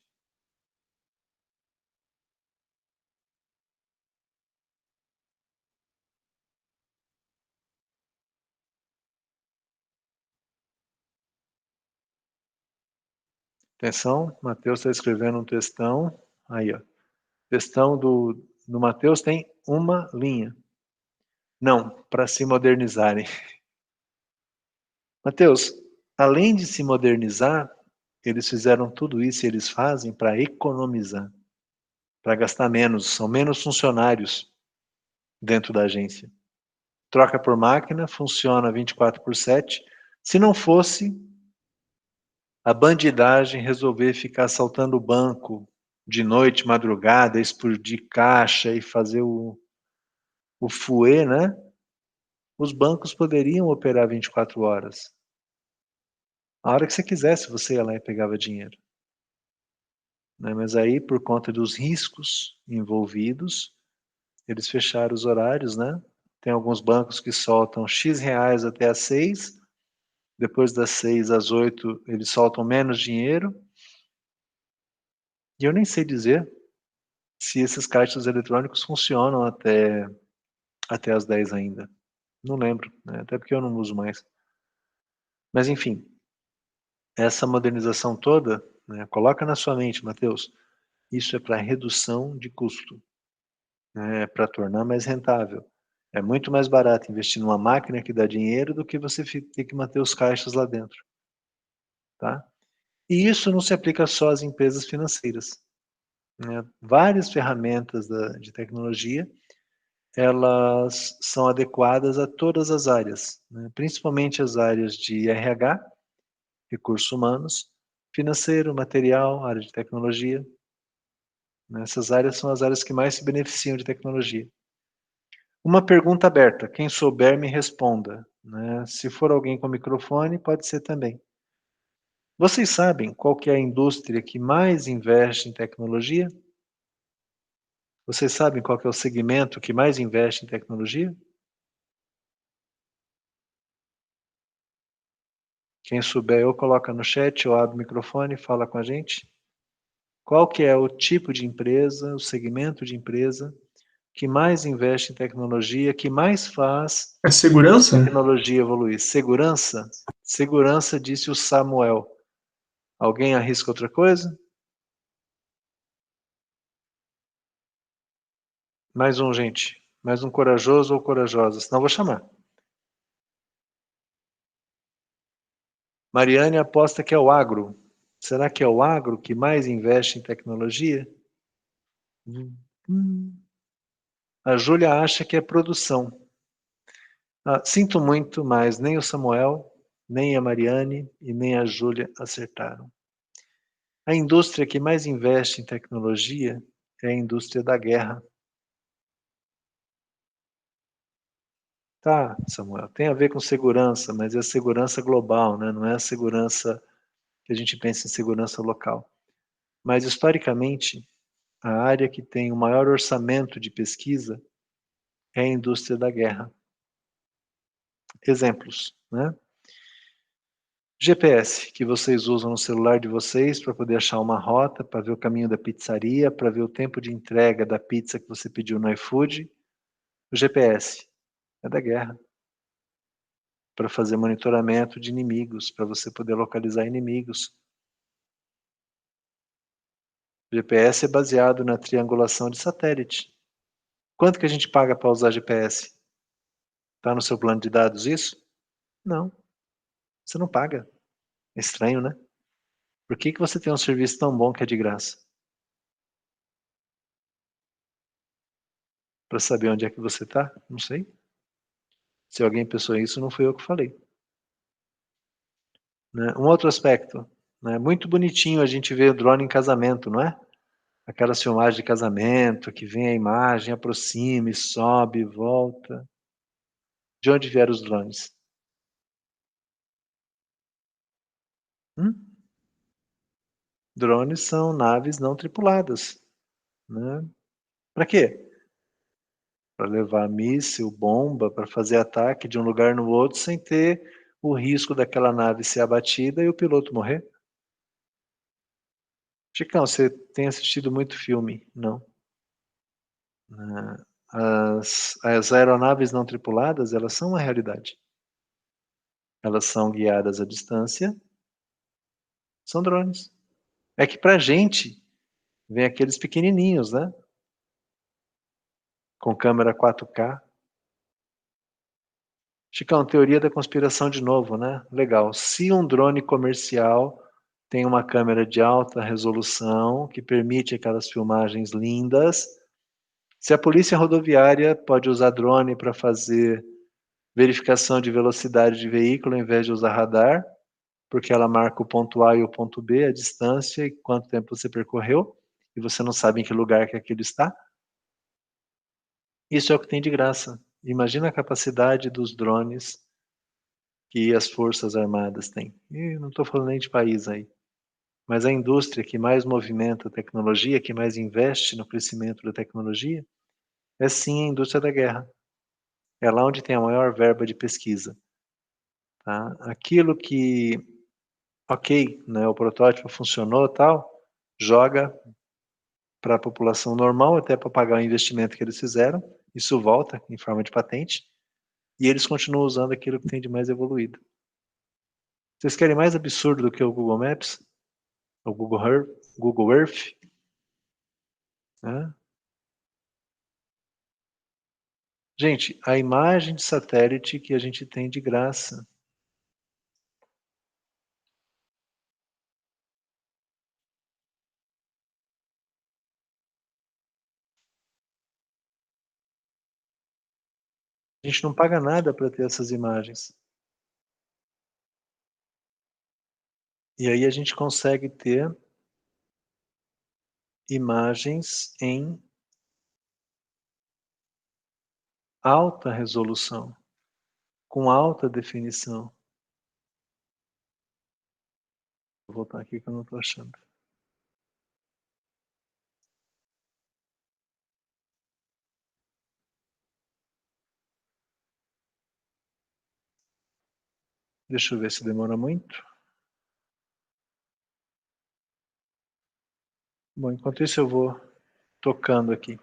Atenção, Matheus está escrevendo um textão. Aí, ó. Textão do Matheus tem uma linha. Não, para se modernizarem. Matheus, além de se modernizar, eles fizeram tudo isso e eles fazem para economizar, para gastar menos. São menos funcionários dentro da agência. Troca por máquina, funciona 24/7. Se não fosse a bandidagem resolver ficar assaltando o banco de noite, madrugada, explodir caixa e fazer o fuê, né? Os bancos poderiam operar 24 horas. A hora que você quisesse, você ia lá e pegava dinheiro. Né? Mas aí, por conta dos riscos envolvidos, eles fecharam os horários, né? Tem alguns bancos que soltam X reais até às 6, depois das 6 às 8 eles soltam menos dinheiro. E eu nem sei dizer se esses caixas eletrônicos funcionam até às 10 ainda. Não lembro, né? Até porque eu não uso mais. Mas enfim, essa modernização toda, né, coloca na sua mente, Matheus, isso é para redução de custo, né, para tornar mais rentável. É muito mais barato investir numa máquina que dá dinheiro do que você ter que manter os caixas lá dentro. Tá? E isso não se aplica só às empresas financeiras. Né? Várias ferramentas de tecnologia, elas são adequadas a todas as áreas, né? Principalmente as áreas de RH, recursos humanos, financeiro, material, área de tecnologia. Essas áreas são as áreas que mais se beneficiam de tecnologia. Uma pergunta aberta, quem souber me responda. Né? Se for alguém com microfone, pode ser também. Vocês sabem qual que é a indústria que mais investe em tecnologia? Vocês sabem qual que é o segmento que mais investe em tecnologia? Quem souber, ou coloca no chat, ou abre o microfone e fala com a gente. Qual que é o tipo de empresa, o segmento de empresa que mais investe em tecnologia, que mais faz É segurança? tecnologia evoluir? Segurança? Segurança, disse o Samuel. Alguém arrisca outra coisa? Mais um, gente. Mais um corajoso ou corajosa, senão eu vou chamar. Mariane aposta que é o agro. Será que é o agro que mais investe em tecnologia? A Júlia acha que é produção. Sinto muito, mas nem o Samuel, nem a Mariane e nem a Júlia acertaram. A indústria que mais investe em tecnologia é a indústria da guerra. Tá, Samuel, tem a ver com segurança, mas é a segurança global, né? Não é a segurança que a gente pensa em segurança local. Mas, historicamente, a área que tem o maior orçamento de pesquisa é a indústria da guerra. Exemplos, né? GPS, que vocês usam no celular de vocês para poder achar uma rota, para ver o caminho da pizzaria, para ver o tempo de entrega da pizza que você pediu no iFood. O GPS é da guerra. Para fazer monitoramento de inimigos, para você poder localizar inimigos. O GPS é baseado na triangulação de satélite. Quanto que a gente paga para usar GPS? Está no seu plano de dados isso? Não, você não paga. É estranho, né? Por que você tem um serviço tão bom que é de graça? Para saber onde é que você está? Não sei. Se alguém pensou isso, não fui eu que falei. Né? Um outro aspecto, né? Muito bonitinho a gente vê o drone em casamento, não é? Aquelas filmagens de casamento, que vem a imagem, aproxima, e sobe, e volta. De onde vieram os drones? Drones são naves não tripuladas, né? Para quê? Para levar míssil, bomba, para fazer ataque de um lugar no outro sem ter o risco daquela nave ser abatida e o piloto morrer. Chicão, você tem assistido muito filme, não? As aeronaves não tripuladas, elas são uma realidade. Elas são guiadas à distância, são drones. É que pra gente, vem aqueles pequenininhos, né? Com câmera 4K. Chicão, teoria da conspiração de novo, né? Legal. Se um drone comercial tem uma câmera de alta resolução que permite aquelas filmagens lindas, se a polícia rodoviária pode usar drone para fazer verificação de velocidade de veículo ao invés de usar radar, porque ela marca o ponto A e o ponto B, a distância e quanto tempo você percorreu, e você não sabe em que lugar que aquilo está. Isso é o que tem de graça. Imagina a capacidade dos drones que as Forças Armadas têm. E não estou falando nem de país aí. Mas a indústria que mais movimenta a tecnologia, que mais investe no crescimento da tecnologia, é sim a indústria da guerra. É lá onde tem a maior verba de pesquisa. Tá? Aquilo que, ok, né, o protótipo funcionou tal, joga para a população normal, até para pagar o investimento que eles fizeram, isso volta em forma de patente, e eles continuam usando aquilo que tem de mais evoluído. Vocês querem mais absurdo do que o Google Maps? O Google Earth? Né? Gente, a imagem de satélite que a gente tem de graça. A gente não paga nada para ter essas imagens. E aí a gente consegue ter imagens em alta resolução, com alta definição. Vou voltar aqui que eu não estou achando. Deixa eu ver se demora muito. Bom, enquanto isso eu vou tocando aqui.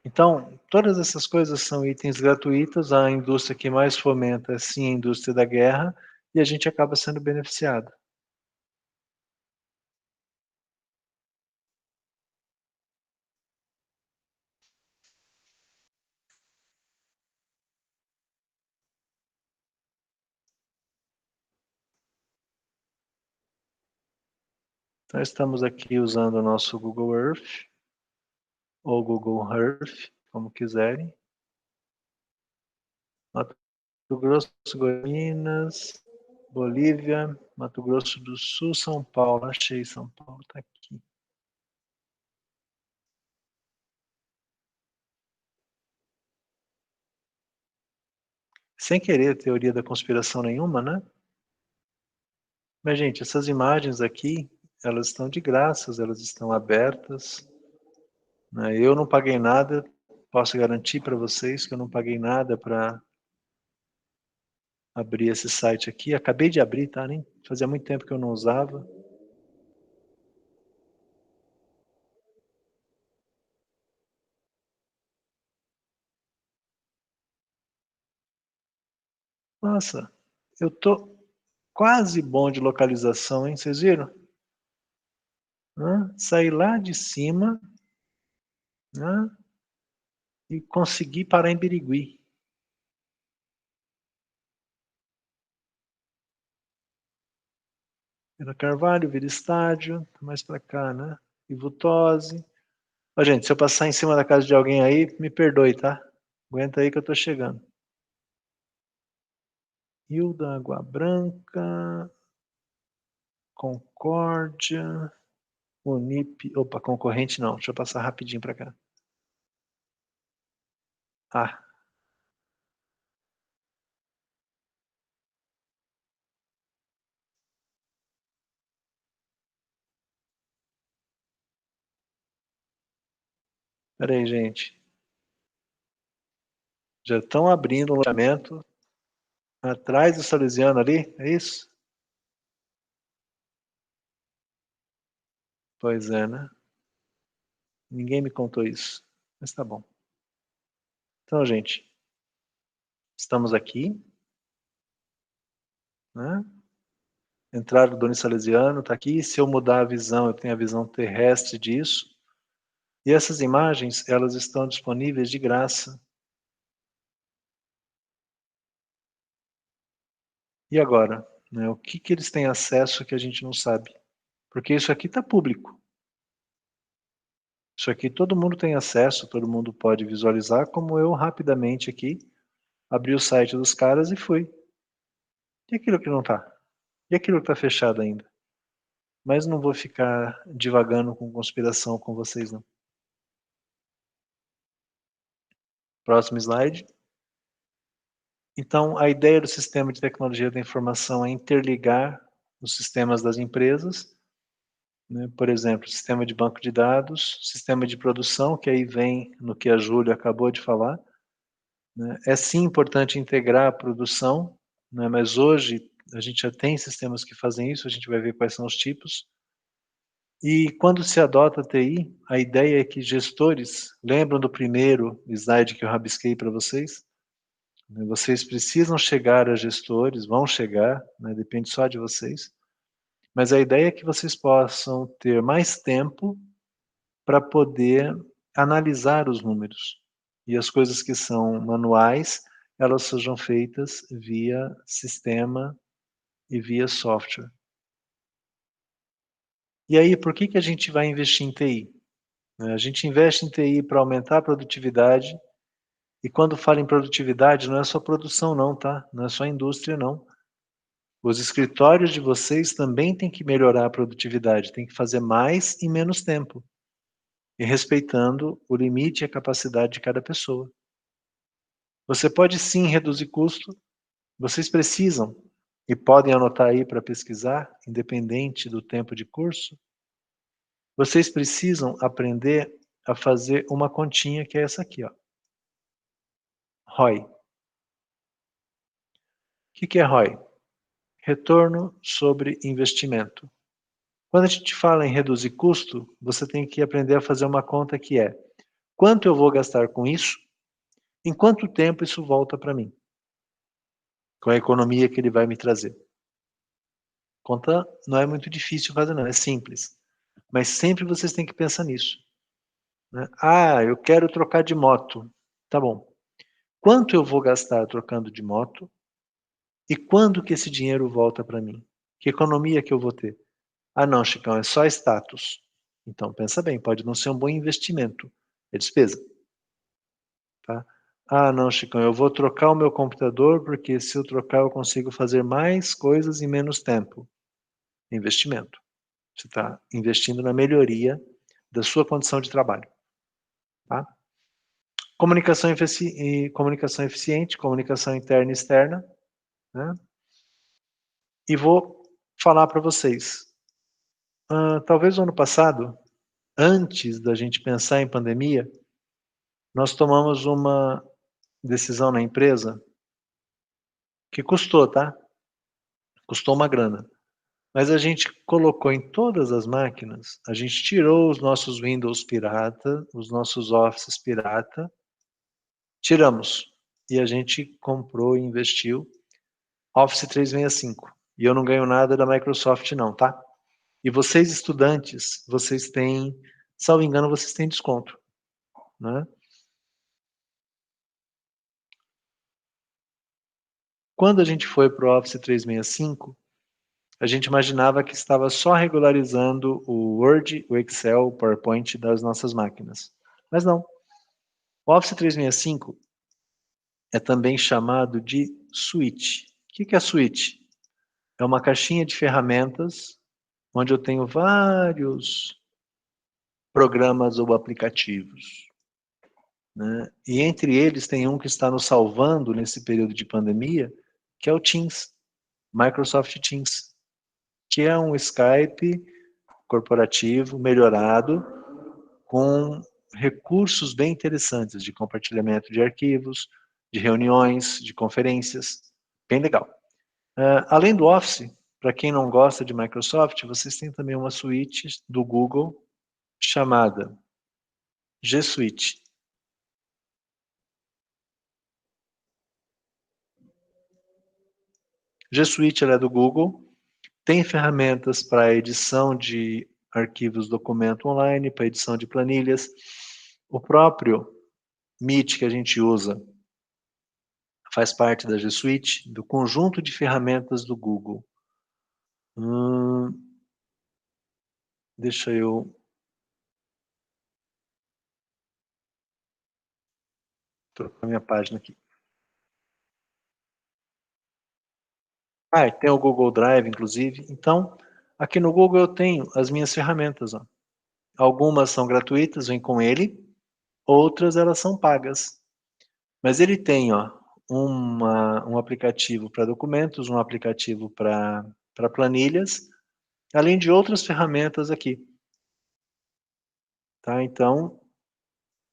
Então, todas essas coisas são itens gratuitos, a indústria que mais fomenta é sim a indústria da guerra, e a gente acaba sendo beneficiado. Então estamos aqui usando o nosso Google Earth, ou Google Earth, como quiserem. Mato Grosso, Goiás, Bolívia, Mato Grosso do Sul, São Paulo. Achei São Paulo, está aqui. Sem querer teoria da conspiração nenhuma, né? Mas, gente, essas imagens aqui, elas estão de graça, elas estão abertas. Né? Eu não paguei nada, posso garantir para vocês que eu não paguei nada para abrir esse site aqui. Acabei de abrir, tá? Nem fazia muito tempo que eu não usava. Nossa, eu tô quase bom de localização, hein? Vocês viram? Saí lá de cima, né? E consegui parar em Birigui. Vila Carvalho, Vila Estádio, mais pra cá, né? Ivutose. Ó, gente, se eu passar em cima da casa de alguém aí, me perdoe, tá? Aguenta aí que eu tô chegando. Rio da Água Branca, Concórdia, Unip. Opa, concorrente não. Deixa eu passar rapidinho pra cá. Ah. Espera aí, gente. Já estão abrindo um loteamento atrás do Salesiano ali, é isso? Pois é, né? Ninguém me contou isso, mas tá bom. Então, gente, estamos aqui, né? Entraram o Doni Salesiano, tá aqui. Se eu mudar a visão, eu tenho a visão terrestre disso. E essas imagens, elas estão disponíveis de graça. E agora? Né, o que eles têm acesso que a gente não sabe? Porque isso aqui está público. Isso aqui todo mundo tem acesso, todo mundo pode visualizar, como eu rapidamente aqui abri o site dos caras e fui. E aquilo que não está? E aquilo que está fechado ainda? Mas não vou ficar divagando com conspiração com vocês, não. Próximo slide. Então, a ideia do sistema de tecnologia da informação é interligar os sistemas das empresas, né? Por exemplo, sistema de banco de dados, sistema de produção, que aí vem no que a Júlia acabou de falar, né? É sim importante integrar a produção, né? Mas hoje a gente já tem sistemas que fazem isso, a gente vai ver quais são os tipos. E quando se adota a TI, a ideia é que gestores, lembram do primeiro slide que eu rabisquei para vocês? Vocês precisam chegar a gestores, vão chegar, né, depende só de vocês. Mas a ideia é que vocês possam ter mais tempo para poder analisar os números. E as coisas que são manuais, elas sejam feitas via sistema e via software. E aí, por que a gente vai investir em TI? A gente investe em TI para aumentar a produtividade. E quando fala em produtividade, não é só produção não, tá? Não é só indústria não. Os escritórios de vocês também têm que melhorar a produtividade, tem que fazer mais em menos tempo. E respeitando o limite e a capacidade de cada pessoa. Você pode sim reduzir custo, vocês precisam, e podem anotar aí para pesquisar, independente do tempo de curso, vocês precisam aprender a fazer uma continha que é essa aqui, ó. ROI. O que é ROI? Retorno sobre investimento. Quando a gente fala em reduzir custo, você tem que aprender a fazer uma conta que é quanto eu vou gastar com isso, em quanto tempo isso volta para mim, com a economia que ele vai me trazer. Conta não é muito difícil fazer não, é simples. Mas sempre vocês têm que pensar nisso. Né? Ah, eu quero trocar de moto. Tá bom. Quanto eu vou gastar trocando de moto? E quando que esse dinheiro volta para mim? Que economia que eu vou ter? Ah, não, Chicão, é só status. Então, pensa bem, pode não ser um bom investimento. É despesa. Tá? Ah, não, Chicão, eu vou trocar o meu computador porque se eu trocar eu consigo fazer mais coisas em menos tempo. Investimento. Você está investindo na melhoria da sua condição de trabalho. Tá? Comunicação eficiente, comunicação interna e externa. Né? E vou falar para vocês. Talvez no ano passado, antes da gente pensar em pandemia, nós tomamos uma decisão na empresa que custou, tá? Custou uma grana. Mas a gente colocou em todas as máquinas, a gente tirou os nossos Windows pirata, os nossos Offices pirata, tiramos. E a gente comprou e investiu Office 365. E eu não ganho nada da Microsoft não, tá? E vocês estudantes, vocês têm, salvo engano, vocês têm desconto, né? Quando a gente foi para o Office 365, a gente imaginava que estava só regularizando o Word, o Excel, o PowerPoint das nossas máquinas. Mas não. O Office 365 é também chamado de suite. O que é a suite? É uma caixinha de ferramentas onde eu tenho vários programas ou aplicativos. Né? E entre eles tem um que está nos salvando nesse período de pandemia, que é o Teams, Microsoft Teams, que é um Skype corporativo melhorado com recursos bem interessantes de compartilhamento de arquivos, de reuniões, de conferências, bem legal. Além do Office, para quem não gosta de Microsoft, vocês têm também uma suíte do Google chamada G Suite. G Suite ela é do Google, tem ferramentas para edição de arquivos documento online, para edição de planilhas. O próprio Meet que a gente usa faz parte da G Suite, do conjunto de ferramentas do Google. Deixa eu... trocar minha página aqui. Tem o Google Drive, inclusive. Então, aqui no Google eu tenho as minhas ferramentas. Ó. Algumas são gratuitas, vêm com ele. Outras, elas são pagas. Mas ele tem um aplicativo para documentos, um aplicativo para planilhas, além de outras ferramentas aqui. Tá? Então,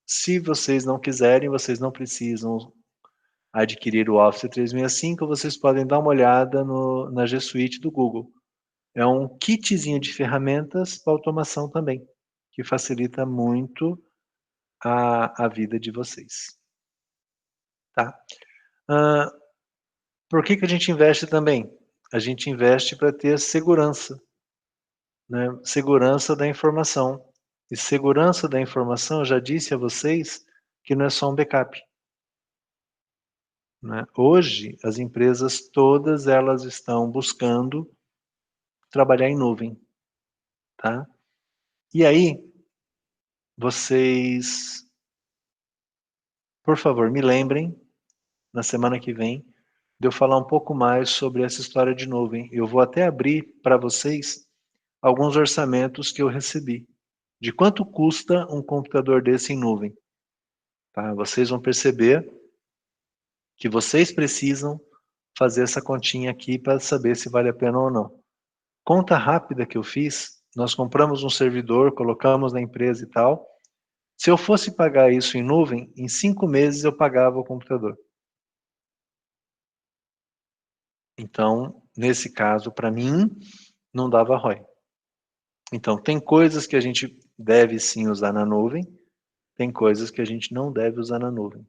se vocês não quiserem, vocês não precisam adquirir o Office 365, vocês podem dar uma olhada na G Suite do Google. É um kitzinho de ferramentas para automação também, que facilita muito a vida de vocês. Tá? Por que a gente investe também? A gente investe para ter segurança, né? Segurança da informação. E segurança da informação, eu já disse a vocês que não é só um backup. Né? Hoje, as empresas todas elas estão buscando trabalhar em nuvem. Tá? E aí, vocês, por favor, me lembrem, na semana que vem, de eu falar um pouco mais sobre essa história de nuvem. Eu vou até abrir para vocês alguns orçamentos que eu recebi. De quanto custa um computador desse em nuvem. Tá? Vocês vão perceber que vocês precisam fazer essa continha aqui para saber se vale a pena ou não. Conta rápida que eu fiz, nós compramos um servidor, colocamos na empresa e tal. Se eu fosse pagar isso em nuvem, em 5 meses eu pagava o computador. Então, nesse caso, para mim, não dava ROI. Então, tem coisas que a gente deve sim usar na nuvem, tem coisas que a gente não deve usar na nuvem.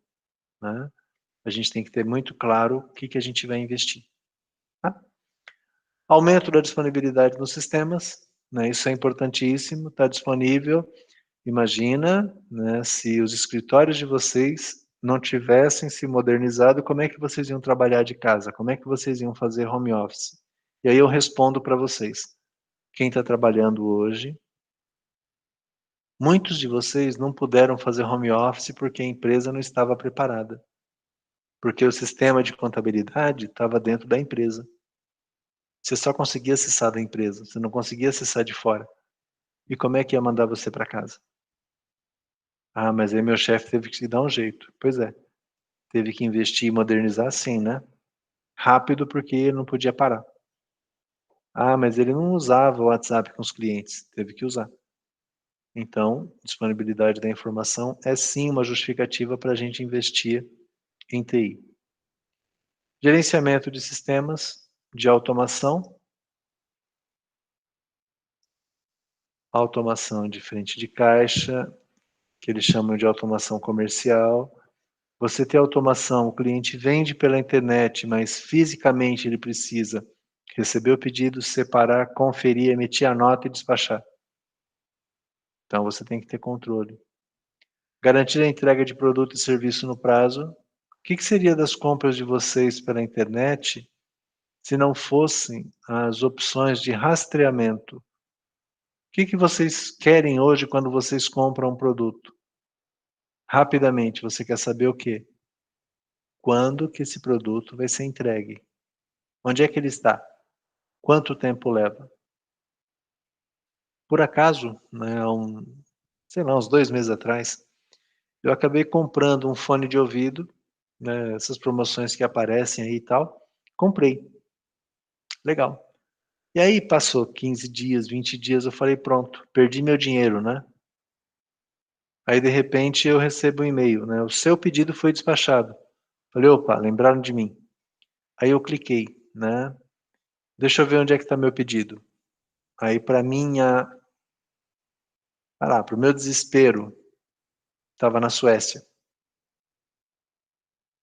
Né? A gente tem que ter muito claro o que a gente vai investir. Tá? Aumento da disponibilidade nos sistemas, né? Isso é importantíssimo, está disponível. Imagina, né, se os escritórios de vocês não tivessem se modernizado, como é que vocês iam trabalhar de casa? Como é que vocês iam fazer home office? E aí eu respondo para vocês. Quem está trabalhando hoje, muitos de vocês não puderam fazer home office porque a empresa não estava preparada. Porque o sistema de contabilidade estava dentro da empresa. Você só conseguia acessar da empresa, você não conseguia acessar de fora. E como é que ia mandar você para casa? Ah, mas aí meu chefe teve que dar um jeito. Pois é, teve que investir e modernizar sim, né? Rápido porque ele não podia parar. Ah, mas ele não usava o WhatsApp com os clientes, teve que usar. Então, disponibilidade da informação é sim uma justificativa para a gente investir em TI. Gerenciamento de sistemas de automação. Automação de frente de caixa, que eles chamam de automação comercial. Você tem automação, o cliente vende pela internet, mas fisicamente ele precisa receber o pedido, separar, conferir, emitir a nota e despachar. Então você tem que ter controle. Garantir a entrega de produto e serviço no prazo. O que seria das compras de vocês pela internet se não fossem as opções de rastreamento? O que vocês querem hoje quando vocês compram um produto? Rapidamente, você quer saber o quê? Quando que esse produto vai ser entregue? Onde é que ele está? Quanto tempo leva? Por acaso, né, sei lá, uns 2 meses atrás, eu acabei comprando um fone de ouvido, né, essas promoções que aparecem aí e tal, comprei. Legal. E aí passou 15 dias, 20 dias, eu falei, pronto, perdi meu dinheiro, né? Aí, de repente, eu recebo um e-mail, né? O seu pedido foi despachado. Falei, opa, lembraram de mim. Aí eu cliquei, né? Deixa eu ver onde é que está meu pedido. Aí, para o meu desespero, estava na Suécia.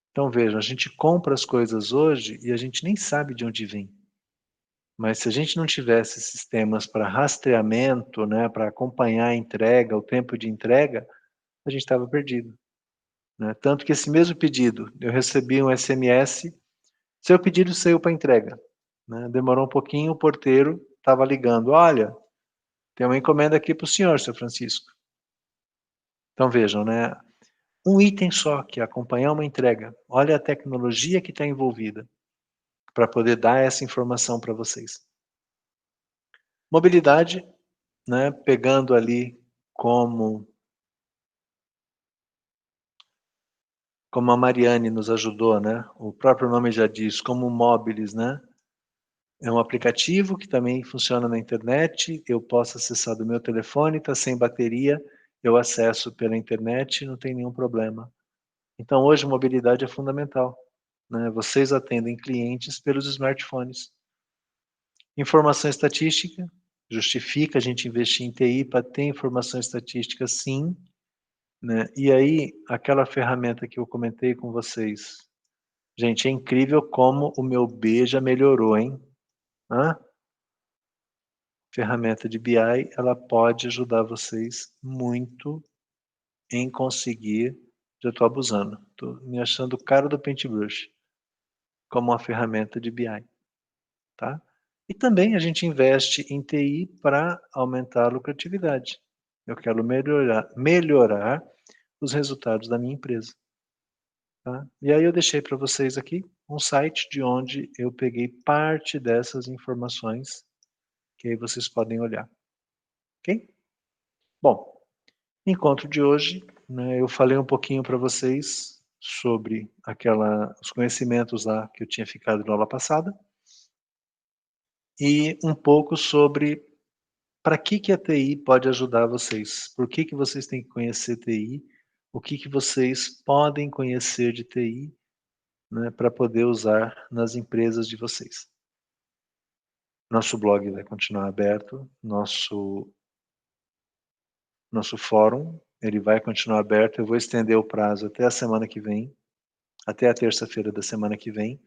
Então, vejam, a gente compra as coisas hoje e a gente nem sabe de onde vem. Mas se a gente não tivesse sistemas para rastreamento, né, para acompanhar a entrega, o tempo de entrega, a gente estava perdido. Né? Tanto que esse mesmo pedido, eu recebi um SMS, seu pedido saiu para entrega. Né? Demorou um pouquinho, o porteiro estava ligando, olha, tem uma encomenda aqui para o senhor, seu Francisco. Então vejam, né? Um item só, que é acompanhar uma entrega. Olha a tecnologia que está envolvida para poder dar essa informação para vocês. Mobilidade, né? Pegando ali como a Mariane nos ajudou, né? O próprio nome já diz, como Mobilis, né? É um aplicativo que também funciona na internet, eu posso acessar do meu telefone, está sem bateria, eu acesso pela internet, não tem nenhum problema. Então hoje mobilidade é fundamental, né? Vocês atendem clientes pelos smartphones. Informação estatística, justifica a gente investir em TI para ter informação estatística sim, né? E aí, aquela ferramenta que eu comentei com vocês, gente, é incrível como o meu B já melhorou, hein? Hã? Ferramenta de BI, ela pode ajudar vocês muito em conseguir, já estou abusando, estou me achando o cara do Paintbrush, como uma ferramenta de BI, tá? E também a gente investe em TI para aumentar a lucratividade. Eu quero melhorar os resultados da minha empresa. Tá? E aí eu deixei para vocês aqui um site de onde eu peguei parte dessas informações, que aí vocês podem olhar. Ok? Bom, encontro de hoje, né, eu falei um pouquinho para vocês sobre os conhecimentos lá que eu tinha ficado na aula passada e um pouco sobre para que a TI pode ajudar vocês, por que vocês têm que conhecer TI, o que vocês podem conhecer de TI, né, para poder usar nas empresas de vocês. Nosso blog vai continuar aberto, nosso fórum, ele vai continuar aberto, eu vou estender o prazo até a semana que vem, até a terça-feira da semana que vem.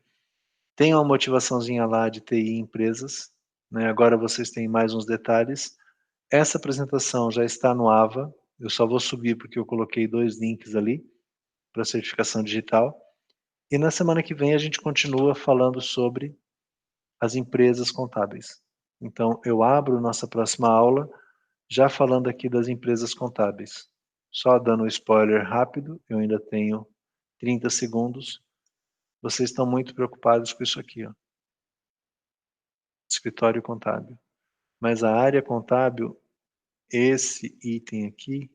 Tem uma motivaçãozinha lá de TI em empresas, né? Agora vocês têm mais uns detalhes. Essa apresentação já está no AVA, eu só vou subir porque eu coloquei 2 links ali para certificação digital. E na semana que vem a gente continua falando sobre as empresas contábeis. Então eu abro nossa próxima aula já falando aqui das empresas contábeis. Só dando um spoiler rápido, eu ainda tenho 30 segundos. Vocês estão muito preocupados com isso aqui, ó. Escritório contábil. Mas a área contábil, esse item aqui,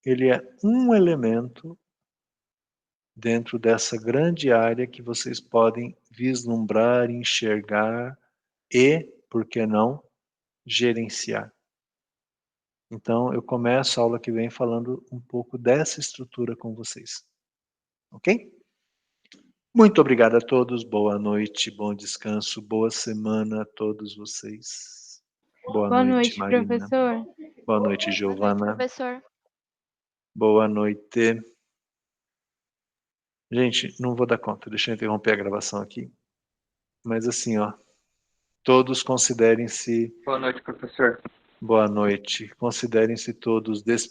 ele é um elemento dentro dessa grande área que vocês podem vislumbrar, enxergar e, por que não, gerenciar. Então, eu começo a aula que vem falando um pouco dessa estrutura com vocês. Ok? Muito obrigado a todos, boa noite, bom descanso, boa semana a todos vocês. Boa noite, Marina. professor. Boa noite, Giovana. Boa noite, professor. Boa noite. Gente, não vou dar conta, deixa eu interromper a gravação aqui. Mas assim, ó, todos considerem-se... Boa noite, professor. Boa noite. Considerem-se todos despedidos.